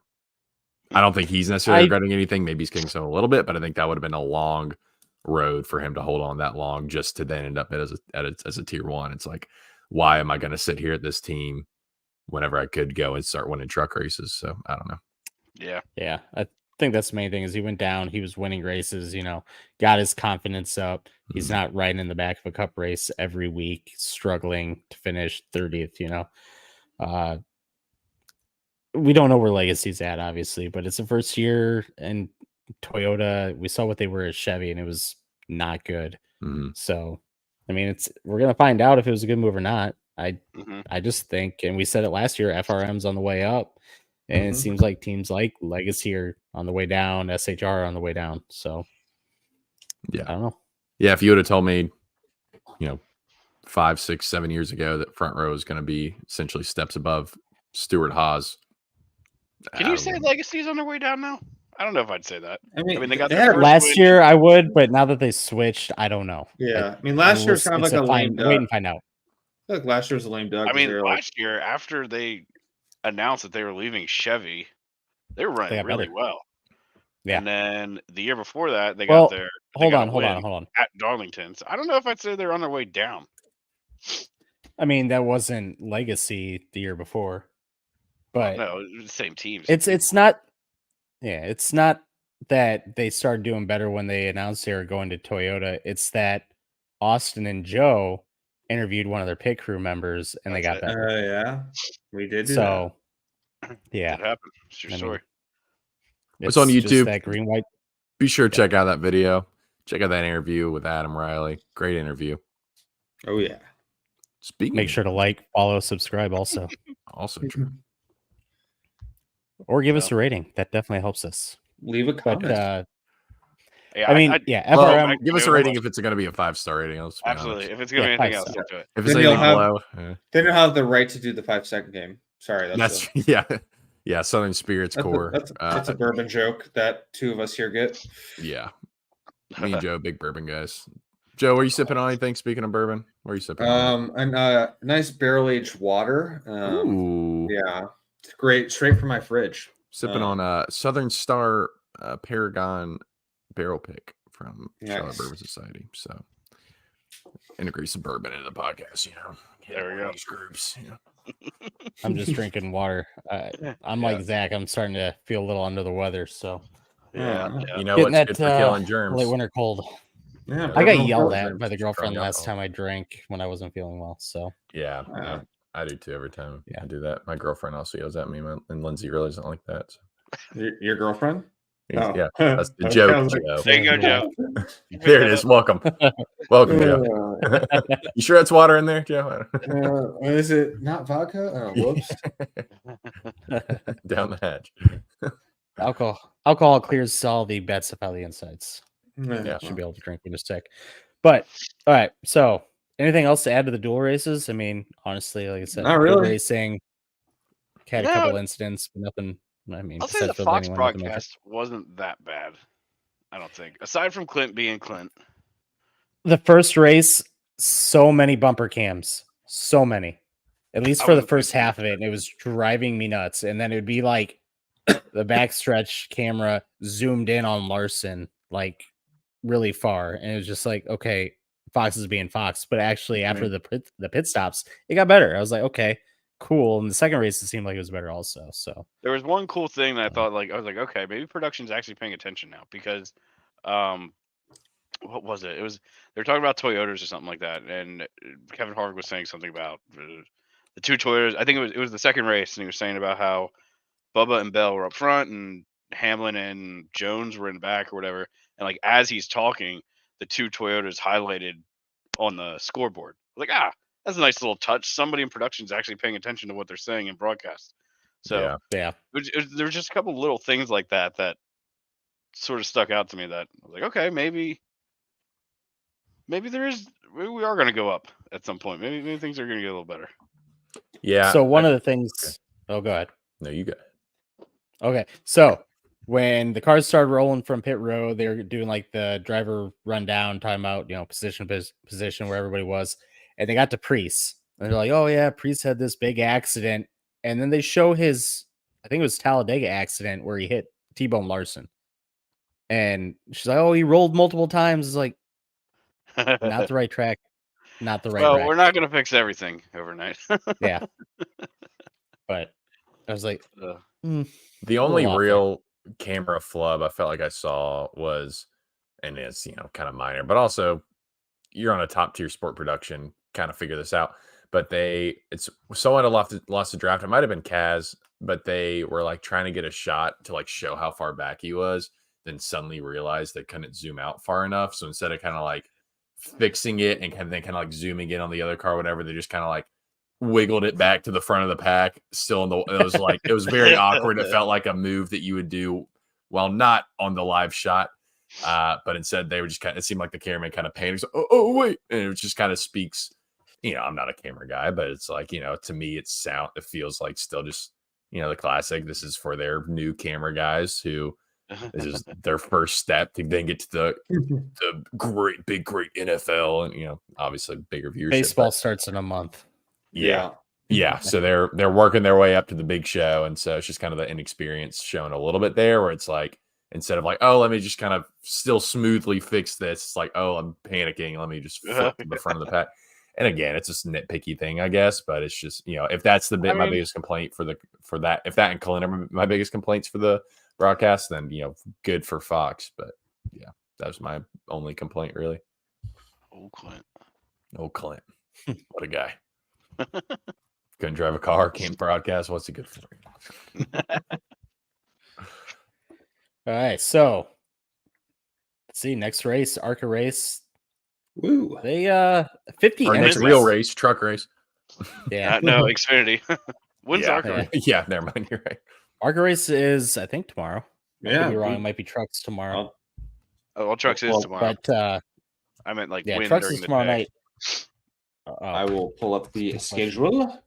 I don't think he's necessarily regretting anything. Maybe he's kicking some a little bit, but I think that would have been a long road for him to hold on that long just to then end up as a tier 1. It's like, why am I going to sit here at this team whenever I could go and start winning truck races? So I don't know. Yeah. I think that's the main thing is he went down. He was winning races, got his confidence up. He's not riding in the back of a Cup race every week, struggling to finish 30th, we don't know where Legacy's at, obviously, but it's the first year, and Toyota, we saw what they were at Chevy, and it was not good. So, I mean, we're gonna find out if it was a good move or not. I just think, and we said it last year, FRM's on the way up, and it seems like teams like Legacy are on the way down, SHR on the way down. So, yeah, I don't know. Yeah, if you would have told me, 5, 6, 7 years ago that front row is going to be essentially steps above Stuart Haas. Can you say Legacy's on their way down now? I don't know if I'd say that. I mean they got they their had first last win. year I would, but now that they switched, I don't know. Yeah, I mean last year was kind of like a lame duck. Wait and find out. I feel like last year was a lame duck. I mean, last year after they announced that they were leaving Chevy, they were running really well. Yeah. And then the year before that, they got their hold on at Darlington. So I don't know if I'd say they're on their way down. I mean, that wasn't Legacy the year before, but no, it was the same teams. It's not. Yeah, it's not that they started doing better when they announced they were going to Toyota. It's that Austin and Joe interviewed one of their pit crew members, and they got That's better. Yeah, we did do So, yeah, It happened. It's your I mean, story. It's on just YouTube. that green white. Be sure to check out that video. Check out that interview with Adam Riley. Great interview. that. Oh yeah. Speaking Make of sure to like, follow, subscribe, also, also true. or give us a rating. That definitely helps us. Leave a But comment. I mean, yeah, Well, FRM. give us a rating if it's going to be a 5-star rating. Let's be Absolutely. honest. If it's gonna be Yeah, anything 5 else, star. don't do it. If it's Then you'll anything have- below, They don't have the right to do the 5-second game. Sorry, that's yeah. Southern Spirits Core. That's a bourbon joke that two of us here get. Yeah. Me and Joe, big bourbon guys. Joe, are you sipping on anything? Speaking of bourbon, what are you sipping on? And nice barrel aged water. Ooh. Yeah, it's great, straight from my fridge. Sipping on Southern Star Paragon barrel pick from Charlotte Nice. Bourbon Society. So integrate some bourbon into the podcast, you know. There we go. These groups, you know. I'm just drinking water. I'm like Zach. I'm starting to feel a little under the weather. So Yeah. You know getting what's that good for killing germs. late winter cold. Yeah, I got bourbon yelled frozen. at by the girlfriend Strong last alcohol. time I drank when I wasn't feeling well. So Yeah, Yeah. I do too every time Yeah. I do that. My girlfriend also yells at me, and Lindsay really doesn't like that. So. Your girlfriend? Oh. Yeah, that's the Okay, joke, I was like, Joe. There you go, Joe. There it is. Welcome. Welcome, Joe. You sure that's water in there, Joe? Is it not vodka? Oh, whoops. Down the hatch. alcohol clears all the bad stuff out of the insides. Yeah. Should be able to drink when you're sick. But all right. So anything else to add to the dual races? I mean, honestly, like I said, Not dual really. racing. Had a No. couple incidents, but nothing. I mean, I'll say the besides Fox anyone, nothing major. broadcast wasn't that bad. I don't think. Aside from Clint being Clint. The first race, so many bumper cams, so many, at least I for the wasn't paying first half of it. And it was driving me nuts. And then it would be like the backstretch camera zoomed in on Larson, like really far. And it was just like, okay, Fox is being Fox. But actually, after the pit stops, it got better. I was like, okay, cool. And the second race, it seemed like it was better also. So There was one cool thing that I thought, like, I was like, okay, maybe production's actually paying attention now because, what was it? It was they were talking about Toyotas or something like that, and Kevin Harvick was saying something about the two Toyotas. I think it was the second race, and he was saying about how Bubba and Bell were up front, and Hamlin and Jones were in the back or whatever. And like as he's talking, the two Toyotas highlighted on the scoreboard. Like, that's a nice little touch. Somebody in production is actually paying attention to what they're saying in broadcast. So yeah, there was just a couple little things like that that sort of stuck out to me. That I was like, okay, maybe we are going to go up at some point. Maybe things are going to get a little better. Yeah. So one of the things. Oh, go ahead. No, you got it. Okay, so when the cars started rolling from pit road, they were doing like the driver rundown, talking about position where everybody was, and they got to Priest, and they're like, "Oh yeah, Priest had this big accident," and then they show his, I think it was Talladega accident where he hit T-Bone Larson, and she's like, "Oh, he rolled multiple times." It's like not the right track, not the right. Well, track. we're not going to fix everything overnight. Yeah, but I was like. The only off there. real camera flub I felt like I saw was, and it's kind of minor, but also you're on a top tier sport production, kind of figure this out. But it's someone had lost the draft. It might have been Kaz, but they were like trying to get a shot to like show how far back he was. Then suddenly realized they couldn't zoom out far enough. So instead of kind of like fixing it and kind of like zooming in on the other car, whatever, they just kind of like wiggled it back to the front of the pack, still in the. It was very awkward. It felt like a move that you would do while not on the live shot, but instead they were just it seemed like the cameraman kind of panics. Oh wait, and it just kind of speaks. I'm not a camera guy, but it's like to me, it feels like still just the classic. This is for their new camera guys who this is their first step to then get to the great NFL and obviously bigger viewership. Baseball starts in a month. Yeah. So they're working their way up to the big show. And so it's just kind of the inexperience showing a little bit there where it's like, instead of like, oh, let me just kind of still smoothly fix this. It's like, oh, I'm panicking. Let me just flip to the front of the pack. And again, it's just a nitpicky thing, I guess, but it's just, if that's the bit, my biggest complaint for that, if that and Clint are my biggest complaints for the broadcast, then, good for Fox. But yeah, that was my only complaint really. Oh, Clint. Oh, Clint. What a guy. Couldn't drive a car, can't broadcast. What's he good for? All right, so let's see. Next race, ARCA race. Woo. They 50 Our next entries. real race, truck race. Yeah, No, Xfinity. When's Yeah. ARCA race? Yeah, never mind. You're right. ARCA race is I think tomorrow. I could Yeah, be wrong. we- It might be trucks tomorrow. Well, Oh, well, Trucks is Well, tomorrow. But I meant like yeah, win trucks during is the tomorrow day. night. I will pull up the Good question. schedule.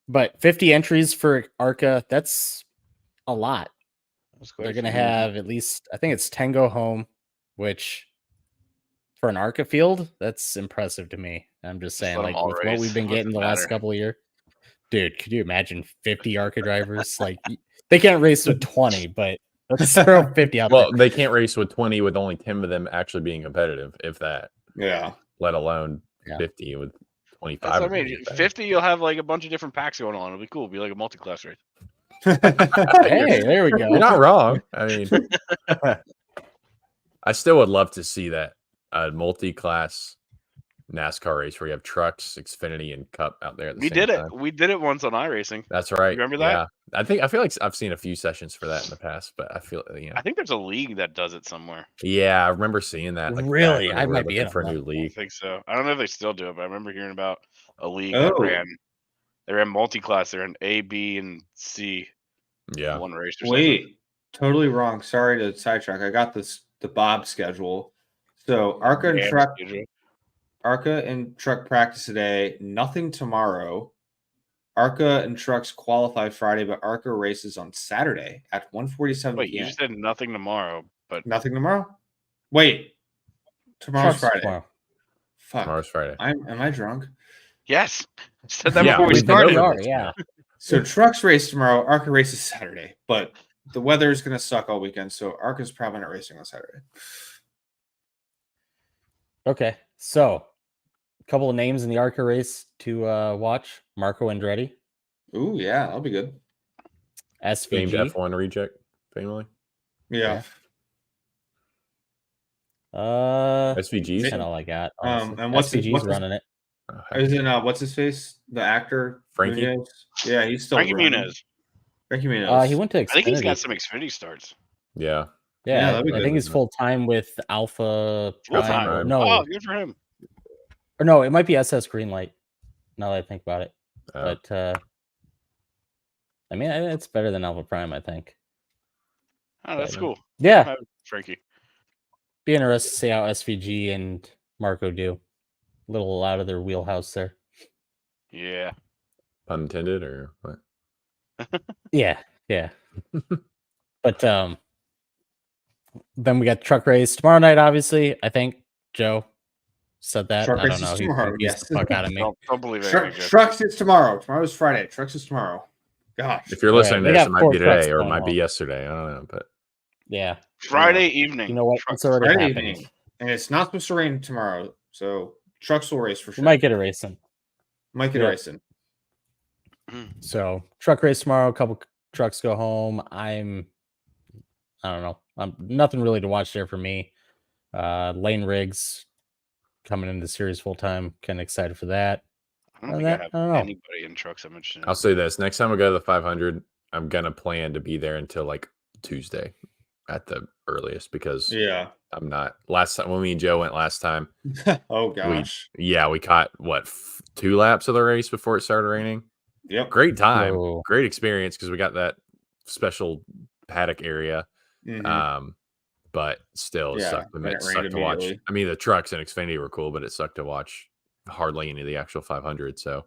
But 50 entries for ARCA, that's a lot. That's quite They're a going to few. have at least, I think it's 10 go home, which for an ARCA field, that's impressive to me. I'm just saying, let 'em like, all with what race. we've been What's getting it the last matter? couple of years. Dude, could you imagine 50 ARCA drivers? Like, they can't race with 20, but let's throw 50 out Well, there. they can't race with 20 with only 10 of them actually being competitive, if that, Yeah. let alone Yeah. 50 with 25. That's what I of them mean. being competitive. 50, you'll have like a bunch of different packs going on. It'll be cool. It'll be like a multi-class race. Hey, there we go. You're not wrong. I mean, I still would love to see that multi-class NASCAR race where you have trucks, Xfinity, and Cup out there at the We same did it. time. We did it once on iRacing. That's right. remember that? Yeah. I feel like I've seen a few sessions for that in the past, but I feel I think there's a league that does it somewhere. yeah, I remember seeing that. Like, back Really? when I they were might be looking in for a on new I league. think so. I don't know if they still do it, but I remember hearing about a league that Oh. they ran multi-class. They're in A, B, and C Yeah. one race or something. Wait, totally wrong. Sorry to sidetrack. I got the Bob schedule. So ARCA and Damn truck, schedule. ARCA and truck practice today. Nothing tomorrow. ARCA and trucks qualify Friday, but ARCA races on Saturday at 1:47 Wait, you p.m. just said nothing tomorrow, but Nothing tomorrow. Wait, tomorrow's Trucks Friday. tomorrow. Fuck. Tomorrow's Friday. Am I drunk? yes, I said that Yeah, before we we've been started. over are, this, yeah. man. So trucks race tomorrow. ARCA races Saturday, but the weather is going to suck all weekend. So ARCA's probably not racing on Saturday. Okay, so a couple of names in the ARCA race to watch. Marco Andretti, Ooh, yeah, that'll be good. Famed SVG. F1 reject family. Yeah. SVG's. kind of all I got. Honestly. And what's SVG's running it. Oh, heck Isn't what's his face? The actor Frankie? Muniz? Yeah, he's still Frankie running. Muniz. Frankie Muniz. He went to I think he's Xfinity. got some Xfinity starts. yeah. Yeah, Yeah, that'd be I good, think he's isn't it? full time with Alpha Full Prime. time. Or no, Oh, good for him. or no, it might be SS Greenlight. Now that I think about it, Oh. but I mean, it's better than Alpha Prime, I think. Oh, that's Yeah. cool. Yeah, Have Frankie. be interested to see how SVG and Marco do. A little out of their wheelhouse there. Yeah. Pun intended or what? Yeah. But then we got the truck race tomorrow night. Obviously, I think Joe said that. Truck I race don't know. is He tomorrow, confused yes. the fuck out of me. Don't believe it. Trucks is tomorrow. Tomorrow's Friday. Trucks is tomorrow. Gosh. If you're Right, listening they to this, got it might 4 be trucks today or it going might be home. yesterday. I don't know, but Yeah. Friday evening. You know what? Trucks. It's already Friday happened. evening. And it's not supposed to rain tomorrow. So trucks will race for We sure. might get a racing. Might get Yeah. a racing. So truck race tomorrow. A couple trucks go home. I don't know. Nothing really to watch there for me. Lane Riggs coming into the series full time. Kind of excited for that. I don't Other think than I that, have I don't know. anybody in trucks I'm interested in. I'll say this: next time I go to the 500, I'm gonna plan to be there until like Tuesday at the earliest because Yeah. I'm not. Last time when me and Joe went last time, Oh gosh. we caught what 2 laps of the race before it started raining. Yep. Great time, Whoa. great experience because we got that special paddock area. Mhm. But still, it Yeah, sucked. and It it sucked rained to watch. immediately. I mean, the trucks and Xfinity were cool, but it sucked to watch hardly any of the actual 500. So,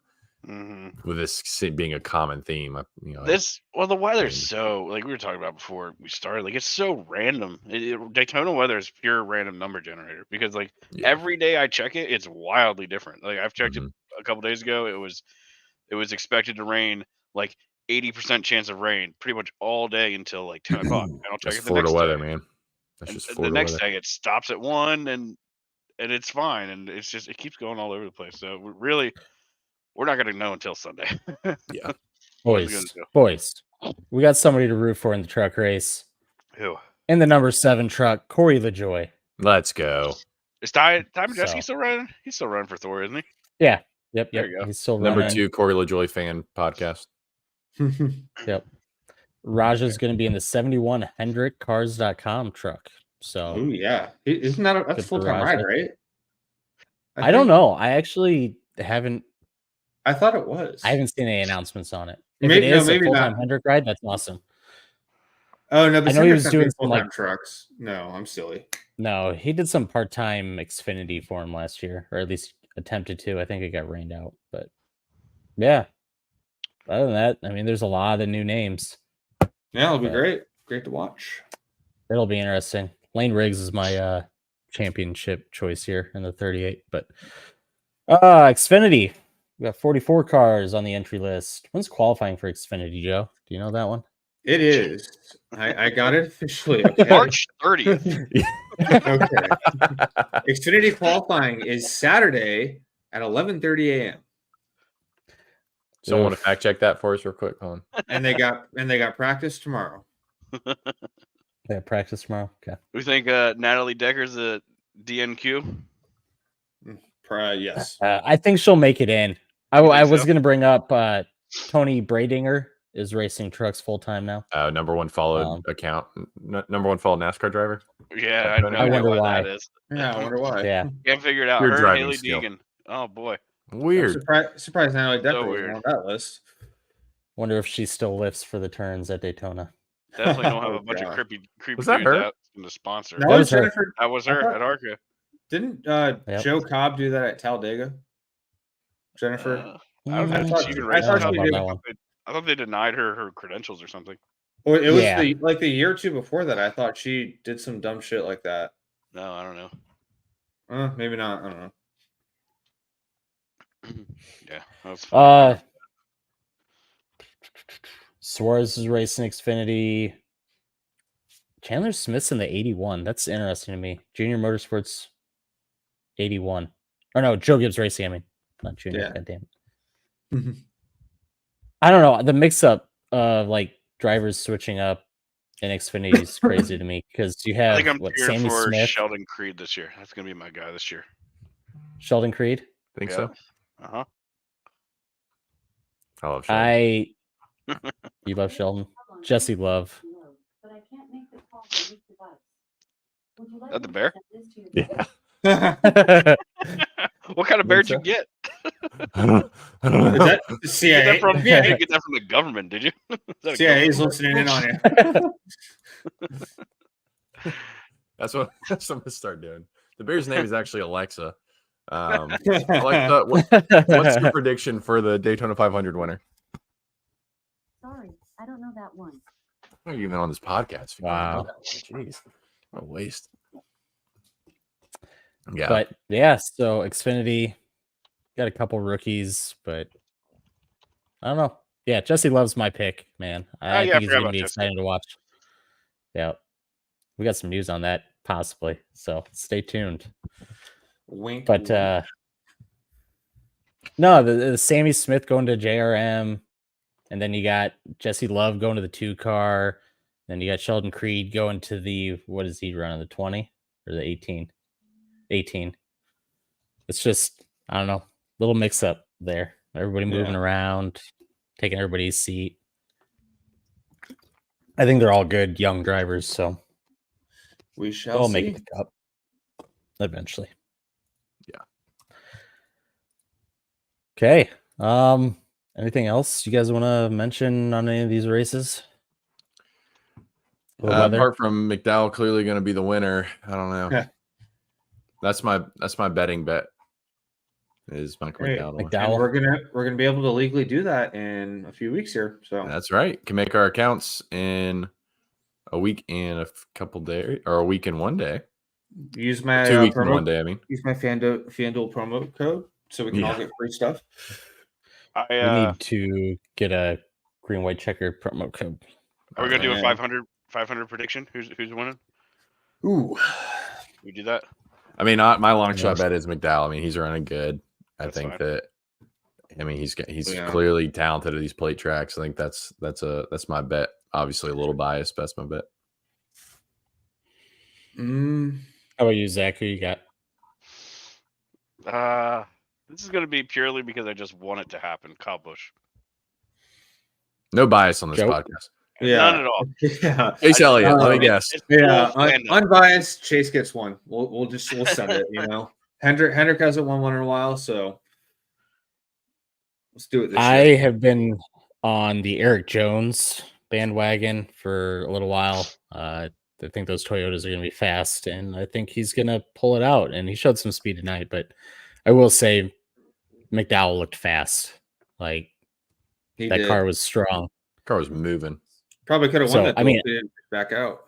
with this being a common theme, The weather's so like we were talking about before we started. Like it's so random. Daytona weather is pure random number generator because like yeah. every day I check it, it's wildly different. Like I've checked Mhm. it a couple days ago. It was expected to rain like 80% chance of rain pretty much all day until like 10 o'clock. And I'll check That's it the Florida next weather, day. man. That's And just the Florida next weather. day it stops at 1 and it's fine. And it's just it keeps going all over the place. So we're not gonna know until Sunday. Yeah. What is it gonna Boys, we got somebody to root for in the truck race. Who? In the number 7 truck, Corey LaJoy. Let's go. Is Ty So- Majeski still running? He's still running for Thor, isn't he? Yeah. Yep. There Yep. you go. He's still Number running. 2 Corey LaJoy fan podcast. Yep. Raja's going to be in the 71 HendrickCars.com truck. So Oh yeah, isn't that that's Good for full time Raja. ride, right? I don't think- know. I actually haven't. I thought it was. I haven't seen any announcements on it. If Maybe- it no, is a maybe full-time not. Hendrick ride, that's awesome. Oh no, but I know he was Hendrick's not doing doing some, full-time like- trucks. No, I'm silly. No, he did some part-time Xfinity for him last year, or at least attempted to. I think it got rained out, but yeah. Other than that, I mean, there's a lot of new names. Yeah, it'll be But- great to watch. It'll be interesting. Lane Riggs is my championship choice here in the 38, but Xfinity. We got 44 cars on the entry list. When's qualifying for Xfinity, Joe? Do you know that one? It is. I got it officially. Okay. March 30th. Okay. Xfinity qualifying is Saturday at 11:30 a.m. Someone want Oof. to fact check that for us real quick? Hold on. and they got practice tomorrow. Yeah, practice tomorrow. Okay. We think Natalie Decker's a DNQ. Yes. I think she'll make it in. I You think was so? going to bring up Tony Bradinger is racing trucks full time now. Number 1 followed Um, account. Number 1 followed NASCAR driver. Yeah, I I know wonder what why. that is. Yeah, I wonder why. Yeah. Can't figure it out. Pure Her and driving Haley skill. Deegan. Oh boy. Weird. Surprised Natalie Decker So was weird. on that list. Wonder if she still lifts for the turns at Daytona. Definitely don't have Oh, a bunch God. of creepy Was that dudes her? out in the sponsor. That That was was her. Jennifer. That was I her thought- at ARCA. Didn't Yep. Joe Cobb do that at Talladega? Jennifer. I don't Mm, think I she even thought- raced I thought at she Talladega. did. that one. I thought they denied her credentials or something. Or it was Yeah. the year or two before that. I thought she did some dumb shit like that. No, I don't know. Maybe not. I don't know. Yeah, that was fun. Suarez is racing Xfinity. Chandler Smith's in the 81. That's interesting to me. Junior Motorsports 81. Or no, Joe Gibbs Racing, I mean. Not Junior. Yeah. God damn it. I don't know. The mix up of like drivers switching up in Xfinity is crazy to me because you I have think I'm what cheering Sammy for Smith, Sheldon Creed this year. That's gonna be my guy this year. Sheldon Creed. Think Yeah. so? Uh huh. I love Sheldon. You love Sheldon. Jesse Love. That the bear? Yeah. What kind of bear did you so. get? I don't Is know. that the Get CIA? that from, Yeah, you didn't get that from the government, did you? Is that a CIA's government? listening in on you. That's what I'm gonna start doing. The bear's name is actually Alexa. Alexa, what's your prediction for the Daytona 500 winner? Sorry, I don't know that one. Why are you even on this podcast? if you don't know Wow. that? Jeez, what a waste. Yeah, But yeah, so Xfinity got a couple rookies, but I don't know. Yeah, Jesse Love's my pick, man. I yeah, I think he's forgot gonna about be Jesse. exciting to watch. Yeah. We got some news on that, possibly. So stay tuned. Wink. But no, the Sammy Smith going to JRM, and then you got Jesse Love going to the 2 car, then you got Sheldon Creed going to the what is he running, the 20 or the 18? 18. It's just I don't know, little mix up there. Everybody moving Yeah. around, taking everybody's seat. I think they're all good young drivers, so we shall they'll see. make the cup eventually. Yeah. Okay. Anything else you guys want to mention on any of these races? The weather? apart from McDowell clearly going to be the winner, I don't know. Yeah. That's my betting bet. Is Michael Hey, McDowell. to win. And McDowell. we're gonna be able to legally do that in a few weeks here. So That's right. Can make our accounts in a week and a couple days, or a week and 1 day. use my 2 weeks and promo, 1 day. I mean, use my FanDuel promo code so we can all Yeah. get free stuff. We I need to get a green white checker promo code. are we gonna do a man. 500 prediction? Who's winning? Ooh, We do that. I mean, my long Yes. shot bet is McDowell. I mean, he's running good. I That's think fine. that. I mean, he's Yeah. clearly talented at these plate tracks. I think that's my bet. Obviously, a little biased, but that's my bet. mm, How about you, Zach? Who you got? This is going to be purely because I just want it to happen. Kyle Busch. No bias on this Joe? podcast. None at all. Yeah. Chase Elliott, let me um, guess. It's Yeah, full fandom. unbiased. Chase gets one. We'll send it. Hendrick hasn't won one in a while, so let's do it this I year. have been on the Eric Jones bandwagon for a little while. I think those Toyotas are going to be fast, and I think he's going to pull it out. And he showed some speed tonight, but I will say McDowell looked fast. Like He that did. car was strong. Car was moving. Probably could have won So, that. I mean- if he didn't back out.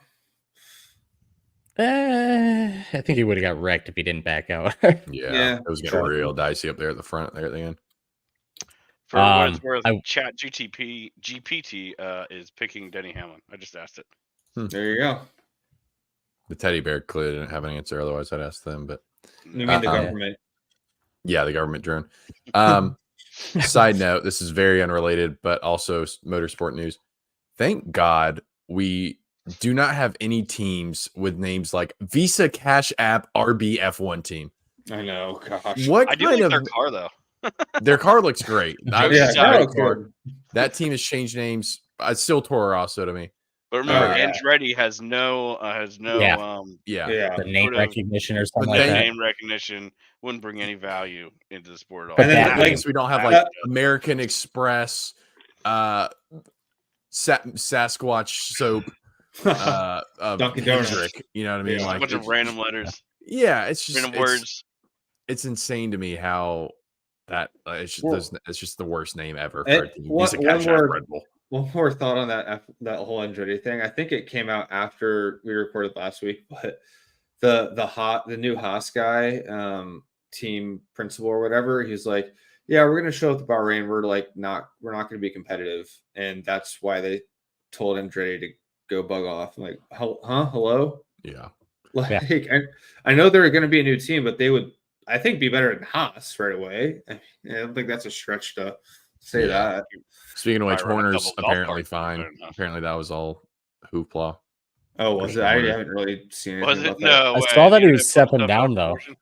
I think he would have got wrecked if he didn't back out. Yeah, It was getting sure. real dicey up there at the front there at the end. For what it's worth, I- Chat GPT is picking Denny Hamlin. I just asked it. There you go. The teddy bear clearly didn't have an answer. Otherwise, I'd ask them. But You mean the Uh-uh. government? yeah, the government drone. Side note: this is very unrelated, but also motorsport news. Thank God we do not have any teams with names like Visa Cash App RBF1 team. I know. Gosh. What I do kind like of their car though. their car looks great? I- Yeah, Yeah, that that, looks good. that team has changed names. It's still Toro Rosso to me. But remember, yeah. Andretti has no Yeah. Yeah, Yeah. the name sort of- recognition or something But like they- that. name recognition wouldn't bring any value into the sport at all. But And then that That like, means we don't have that- like American Express, Sasquatch soap, Dunkin' Donuts. Hendrick, you know what I mean? Yeah. a Like, bunch of it's- random letters, yeah, it's just random it's, words. it's insane to me how that it's just, Well, it's just the worst name ever for and a team. one- Visa one Cash App more- Red Bull. One more thought on that whole Andretti thing. I think it came out after we recorded last week, but the new Haas guy, team principal or whatever, he's like, yeah, we're gonna show up the Bahrain. We're not gonna be competitive, and that's why they told Andretti to go bug off. I'm like, hello, Yeah, like I know they're gonna be a new team, but they would, I think, be better than Haas right away. I don't think that's a stretch to say Yeah. that. speaking of which, Might run a Horner's couple golf apparently carts fine. better than us. Apparently, that was all hoopla. Oh, was it? Horner. I haven't really seen anything Was about it? that. No, I way. saw that he You was didn't stepping post up down, on though. Fortune?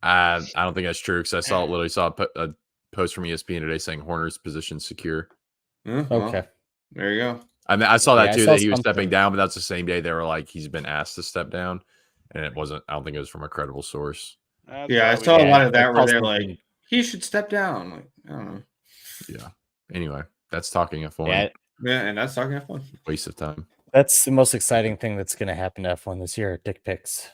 I don't think that's true because I literally saw a post from ESPN today saying Horner's position secure. Well, Okay. there you go. I mean, I saw that Yeah, I too, saw that he was something. stepping down, but that's the same day they were like, he's been asked to step down. And it wasn't, I don't think it was from a credible source. That's Yeah, I probably- saw a Yeah, lot of that I where saw they're like, something- he should step down. Like, I don't know. Yeah. Anyway, that's talking F1. Yeah, Yeah, and that's talking F1. Waste of time. that's the most exciting thing that's going to happen to F1 this year. Dick pics.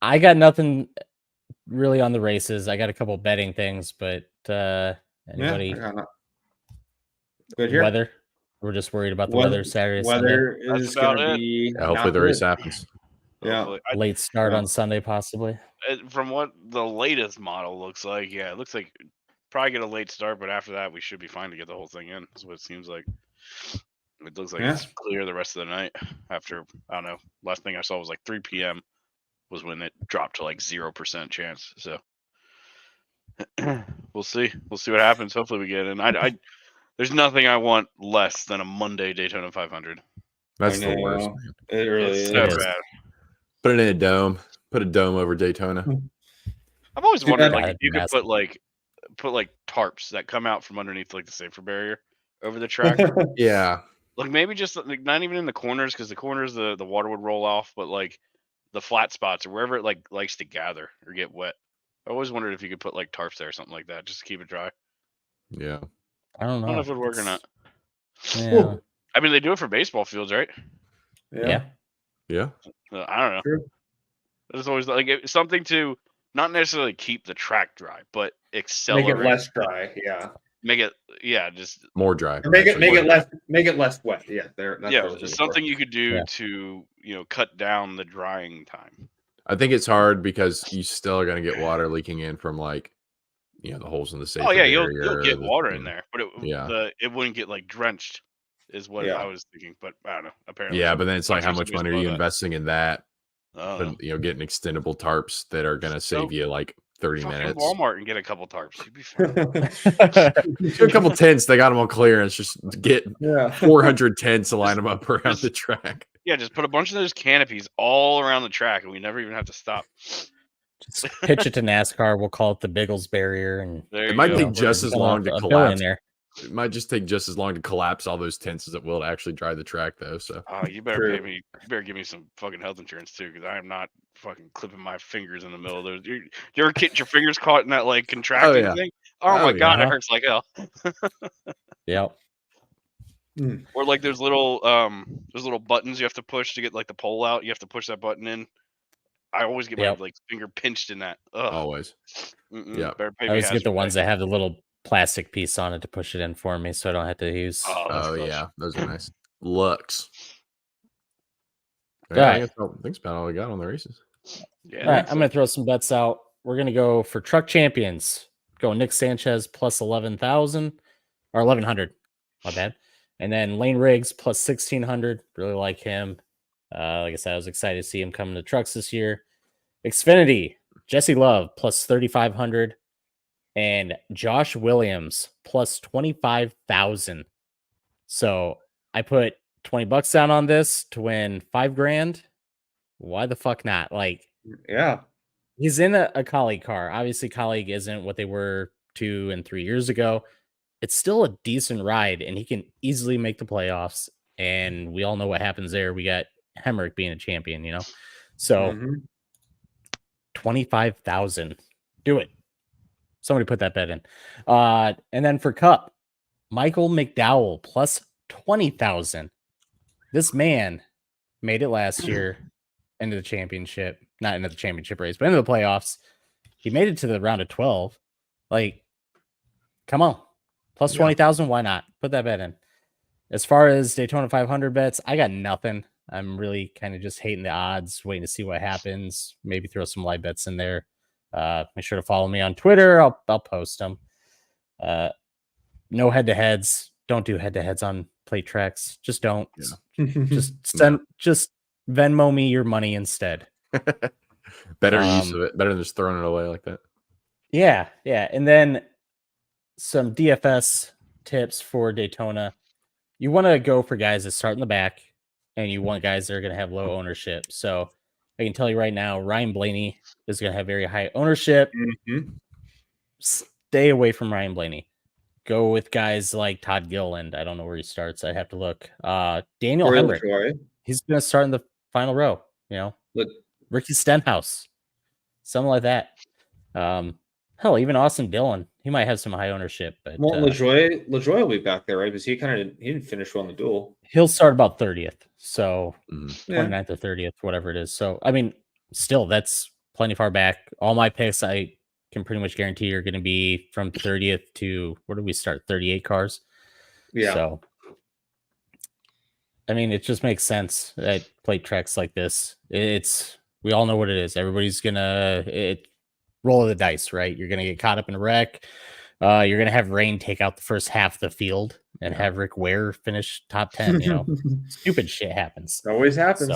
I got nothing really on the races. I got a couple betting things, but anybody Yeah, I got good here. weather? We're just worried about the Weather- weather Saturday, Sunday. Weather That's is about going to it. be. Yeah, hopefully not the race good. happens. Yeah. Hopefully. Late start Yeah. on Sunday, possibly. From what the latest model looks like, yeah, it looks like probably get a late start, but after that we should be fine to get the whole thing in. That's what it seems like. It looks like Yeah. it's clear the rest of the night. After, I don't know, last thing I saw was like 3 p.m. was when it dropped to like 0% chance. So we'll see. We'll see what happens. Hopefully we get in. I there's nothing I want less than a Monday Daytona 500. That's I the worst. know. It really It's is. so It is. bad. Put it in a dome. Put a dome over Daytona. I've always Too wondered bad. like That'd if you be could put like tarps that come out from underneath like the safer barrier over the track. Yeah. Like maybe just like not even in the corners, because the corners the water would roll off, but like the flat spots or wherever it like likes to gather or get wet. I always wondered if you could put like tarps there or something like that just to keep it dry. Yeah. I don't I know. don't know if it would work or not. Yeah. I mean, they do it for baseball fields, right? Yeah. Yeah. I don't know. True. It's always like something to not necessarily keep the track dry, but Make accelerate. it less dry. Yeah. Make it, yeah, just More dry. Or make it actually. make it less wet. Yeah. There. That's yeah, what I was looking something for. you could do Yeah. to cut down the drying time. I think it's hard because you still are going to get water leaking in from like, the holes in the safe. Oh yeah, you'll get water in there, but Yeah. it wouldn't get like drenched, is what Yeah. I was thinking. But I don't know. Apparently, Yeah, but then it's like, how Sometimes much money are waste you all that. investing in that? I don't know. But, getting extendable tarps that are going to So, save you like 30 Fucking minutes. Walmart and get a couple tarps. You'd be fine. Do a couple tents. They got them on clearance. Just get Yeah. 400 tents to line them up around the track. Yeah, just put a bunch of those canopies all around the track, and we never even have to stop. Just pitch it to NASCAR. We'll call it the Biggles barrier, and There It you might go. take just as long to $1 billion collapse. there. It might just take just as long to collapse all those tents as it will to actually drive the track, though. So Oh, you better True. pay me. You better give me some fucking health insurance too, because I am not fucking clipping my fingers in the middle of those. You ever get your fingers caught in that like contracting yeah. thing? Oh, Oh, my yeah. god, it Uh-huh. hurts like hell. Yep. Or like those little buttons you have to push to get like the pole out. You have to push that button in. I always get Yep. my like finger pinched in that. Ugh. always. Yeah. Better pay I me always get the hazard ones pay. that have the little plastic piece on it to push it in for me, so I don't have to use. Oh, that's Oh gross. yeah, those are nice. Looks. All Yeah, I right. guess that's about all we got on the races. Yeah. All right, I'm going to throw some bets out. We're going to go for truck champions. Go Nick Sanchez plus 11,000 or 1,100. My bad. And then Lane Riggs plus 1,600. Really like him. Like I said, I was excited to see him come to trucks this year. Xfinity, Jesse Love plus 3,500. And Josh Williams plus 25,000. So I put $20 down on this to win $5,000. Why the fuck not? Like, Yeah. he's in a colleague car. Obviously, colleague isn't what they were 2 and 3 years ago. It's still a decent ride, and he can easily make the playoffs. And we all know what happens there. We got Hemrick being a champion, you know? So 25,000. Do it. Somebody put that bet in. And then for Cup, Michael McDowell plus 20,000. This man made it last year into the championship, not into the championship race, but into the playoffs. He made it to the round of 12. Like, come on. Plus 20,000. Why not? Put that bet in. As far as Daytona 500 bets, I got nothing. I'm really kind of just hating the odds, waiting to see what happens. Maybe throw some live bets in there. Make sure to follow me on Twitter. I'll post them. No head-to-heads. Don't do head-to-heads on plate tracks. Just don't. Just Venmo me your money instead. Better use of it. Better than just throwing it away like that. Yeah. And then some DFS tips for Daytona. You want to go for guys that start in the back, and you want guys that are going to have low ownership. So I can tell you right now, Ryan Blaney is going to have very high ownership. Stay away from Ryan Blaney. Go with guys like Todd Gilliland. I don't know where he starts. I'd have to look. Daniel Hemrick. He's going to start in the final row. You know, Ricky Stenhouse, something like that. Hell, even Austin Dillon. He might have some high ownership, but LaJoy will be back there, right? Because he didn't finish well in the duel. He'll start about 30th, so 29th or 30th, whatever it is. So I mean, still that's plenty far back. All my picks I can pretty much guarantee are going to be from 30th to where do we start? 38 cars. Yeah. So I mean, it just makes sense at plate tracks like this. We all know what it is. Everybody's gonna roll of the dice, right? You're gonna get caught up in a wreck. You're gonna have rain take out the first half of the field and have Rick Ware finish top 10. You know, stupid shit happens. Always happens.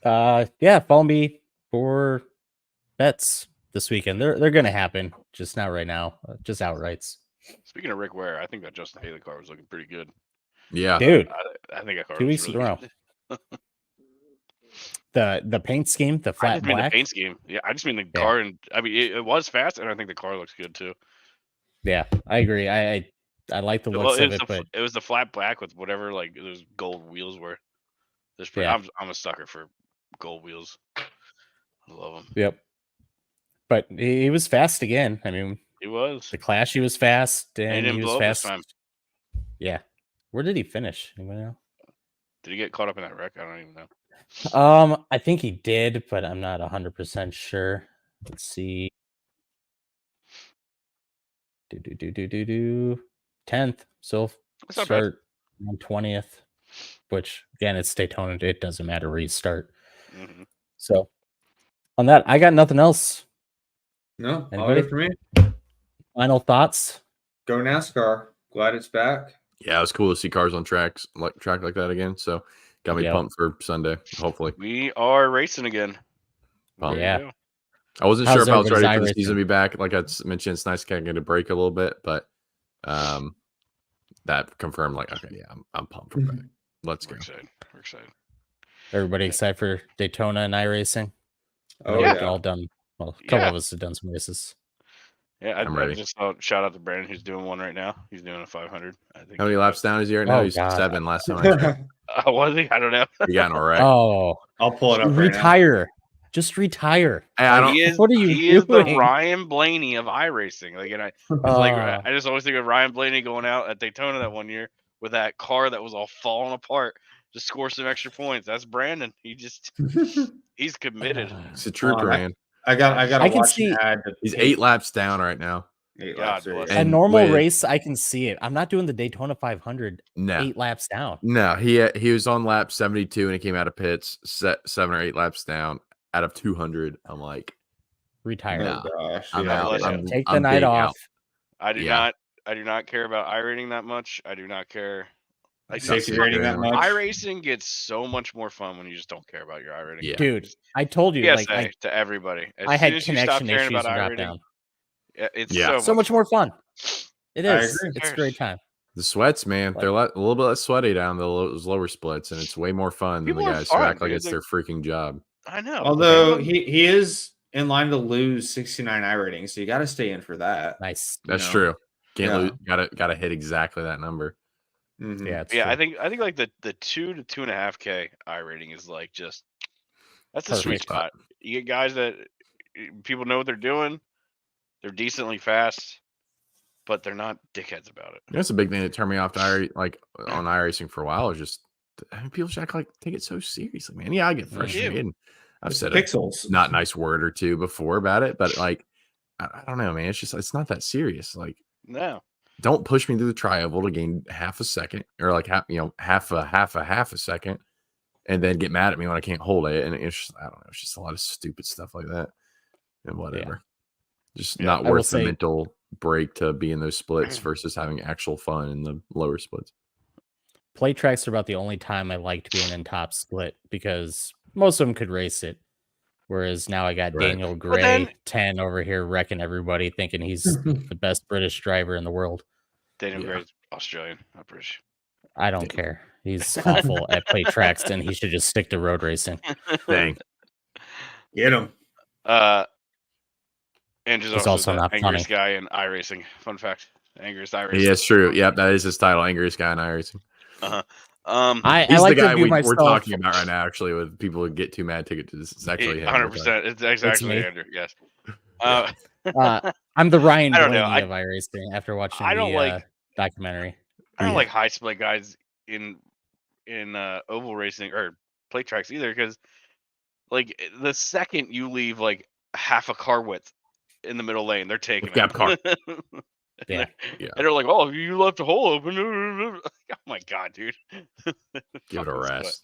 So, follow me for bets this weekend. They're gonna happen, just not right now. Just outrights. Speaking of Rick Ware, I think that Justin Haley car was looking pretty good. Yeah, dude. I think that car 2 was weeks really in a row. The paint scheme, the I flat just mean black. the paint scheme. Yeah, I just mean the car, and I mean it was fast, and I think the car looks good too. Yeah, I agree. I like the looks of it, but it was the flat black with whatever like those gold wheels were. I'm a sucker for gold wheels. I love them. Yep. But he was fast again. I mean, He was. the Clash, he was fast, And he and didn't he was blow up this fast. time. Yeah. Where did he finish? Anybody know? Did he get caught up in that wreck? I don't even know. I think he did, but I'm not 100% sure. Let's see. 10th. So That's not bad. start on 20th, which again, it's Daytona. It doesn't matter where you start. Mhm. So on that, I got nothing else. No, all Anybody? good for me. Final thoughts? Go NASCAR. Glad it's back. Yeah, it was cool to see cars on track like that again. So got me Yep. pumped for Sunday. Hopefully, We are racing again. Pumped. There you Yeah. go. I wasn't How's sure if I was ready everybody's for the iRacing? season to be back. Like I mentioned, it's nice to kind of get a break a little bit, but that confirmed. Like, okay, yeah, I'm pumped for back. Let's go. We're excited. Everybody excited for Daytona and iRacing? I know Oh, we've yeah. all done. Well, a couple Yeah. of us have done some races. Yeah, I'm I ready. just shout out to Brandon who's doing one right now. He's doing a 500. I think. How many laps down is he right now? Oh, He's God. 7 last time I checked. Was he? I don't know. He got in a wreck. Oh, I'll pull it up right now. retire. Just retire. Hey, I don't. He is. What are you He is the doing? Ryan Blaney of iRacing. Like, and I just always think of Ryan Blaney going out at Daytona that one year with that car that was all falling apart to score some extra points. That's Brandon. He's committed. He's a trooper, I- man. I got I to can watch see- an ad. to He's take 8 laps down right now. 8 God laps. There bless you A go. And normal with- race, I can see it. I'm not doing the Daytona 500 No, 8 laps down. no. He was on lap 72 and he came out of pits 7 or 8 laps down out of 200. I'm like, Retire. No. Oh, gosh. I'm God out. bless I'm, him. Take the I'm night big off. out. I do Yeah. not care about iRating that much. I do not care. Like, Safety not rating that super much. iRacing gets so much more fun when you just don't care about your iRating. Yeah. Dude, I told you, PSA like, to everybody. As I soon had as you stop connection caring issues about and drop iRating, down. it's Yeah. So much more fun. It I is. agree. It's a great time. The sweats, man, they're a little bit less sweaty down those lower splits, and it's way more fun than the People are guys who fun, act like dude. it's their freaking job. I know. Although he is in line to lose 69 I rating, so you got to stay in for that. Nice. That's know? true. Can't Yeah. lose. Gotta hit exactly that number. Mhm. Yeah, it's Yeah, true. I think like the 2 to 2.5K iRating is like just that's the sweet Perfect. spot. You get guys that people know what they're doing. They're decently fast, but they're not dickheads about it. That's a big thing that turned me off to on iRacing for a while. Is just people just act like take it so seriously, man. Yeah, I get frustrated. I've It's said pixels. a not nice word or two before about it, but like I don't know, man. It's not that serious. Like, No. don't push me through the tri-oval to gain half a second or like half a second, and then get mad at me when I can't hold it. And it's just, I don't know. It's just a lot of stupid stuff like that, and whatever. Just Yeah, not I will worth the say- mental break to be in those splits versus having actual fun in the lower splits. Play tracks are about the only time I liked being in top split because most of them could race it. Whereas now I got Right. Daniel Gray then- 10 over here wrecking everybody, thinking he's the best British driver in the world. Daniel Yeah. Gray's Australian, not British. I don't care. He's awful at play tracks, and he should just stick to road racing. Dang. Get him. Andrew's He's also also the not angriest funny. guy in iRacing. Fun fact. Angriest iRacing. Yeah, it's true. Yep, that is his title, angriest guy in iRacing. I He's like the to guy do myself. we're talking about right now, actually, with people who get too mad ticket to this. It's actually him. 100%. It's actually me. Andrew. Yes. I'm the Ryan I don't Blaney know. of iRacing after watching I don't the like- documentary. I don't Yeah. like high split guys in oval racing or plate tracks either, because like the second you leave like half a car width in the middle lane, they're taking Gap it. car. Yeah. Yeah. And they're like, "Oh, you left a hole open." Oh my god, dude! Give it a Fucking split. rest.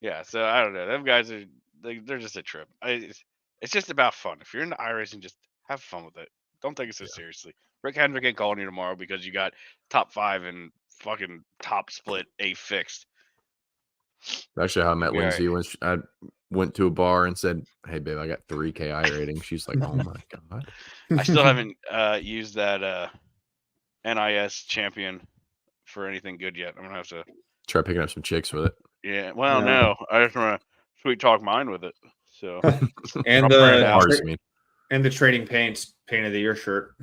Yeah, so I don't know. Them guys are they're just a trip. It's just about fun. If you're into iRacing, just have fun with it. Don't take it so seriously. Rick Hendrick ain't calling you tomorrow because you got top 5 and fucking top split A fixed. Actually, how I met Yeah. Lindsay when I went to a bar and said, "Hey, babe, I got 3K I rating." She's like, "Oh my god." I still haven't used that NIS champion for anything good yet. I'm gonna have to. Try picking up some chicks with it. Yeah. Well, Yeah. no, I just want to sweet talk mine with it. So And I'll print it the out. Ours, I mean. and the trading paint of the year shirt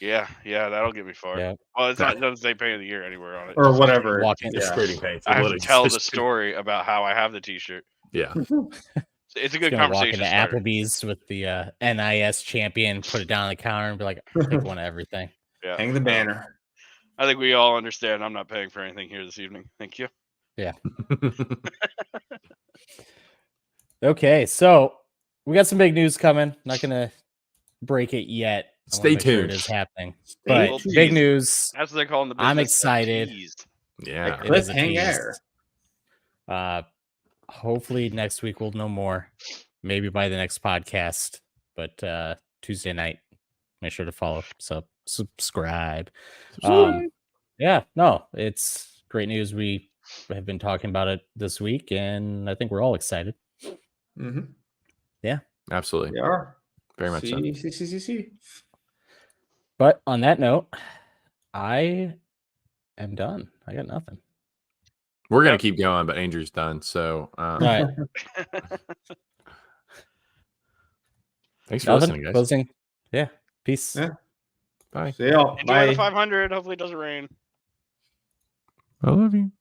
yeah, that'll get me far. Yeah. Well, it doesn't say pain of the year anywhere on it. or whatever. Walking- Yeah. Trading paints. I have to tell the story about how I have the T-shirt. Yeah. It's a He's good gonna walk conversation into starter. Applebee's with the NIS champion, put it down on the counter, and be like, "I'll take one of everything." Yeah. Hang the banner. I think we all understand. I'm not paying for anything here this evening. Thank you. Okay, so we got some big news coming. Not gonna break it yet. I wanna Stay make sure tuned. It is happening. Stay But tuned. big news. That's what they call in the business. I'm a excited. tease. Yeah. It is a Cliffhanger. tease. Hopefully next week we'll know more. Maybe by the next podcast. But Tuesday night, make sure to follow, subscribe. Yeah, no, it's great news. We have been talking about it this week, and I think we're all excited. Mm-hmm. Absolutely. We are. Very much so. See. But on that note, I am done. I got nothing. We're gonna keep going, but Andrew's done. So All right. Thanks for Nothing. listening, guys. Closing. Yeah. Peace. Yeah. Bye. See y'all. Enjoy Bye. the 500. Hopefully it doesn't rain. I love you.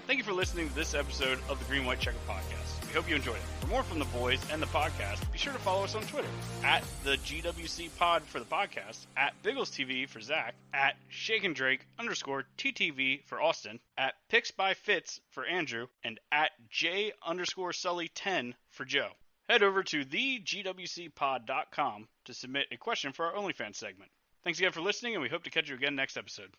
Thank you for listening to this episode of the Green White Checker Podcast. We hope you enjoyed it. For more from the boys and the podcast, be sure to follow us on Twitter at the GWC Pod for the podcast, at Biggles TV for Zach, at Shaken Drake _TTV for Austin, at Picks by Fitz for Andrew, and at J_Sully10 for Joe. Head over to thegwcpod.com to submit a question for our OnlyFans segment. Thanks again for listening, and we hope to catch you again next episode.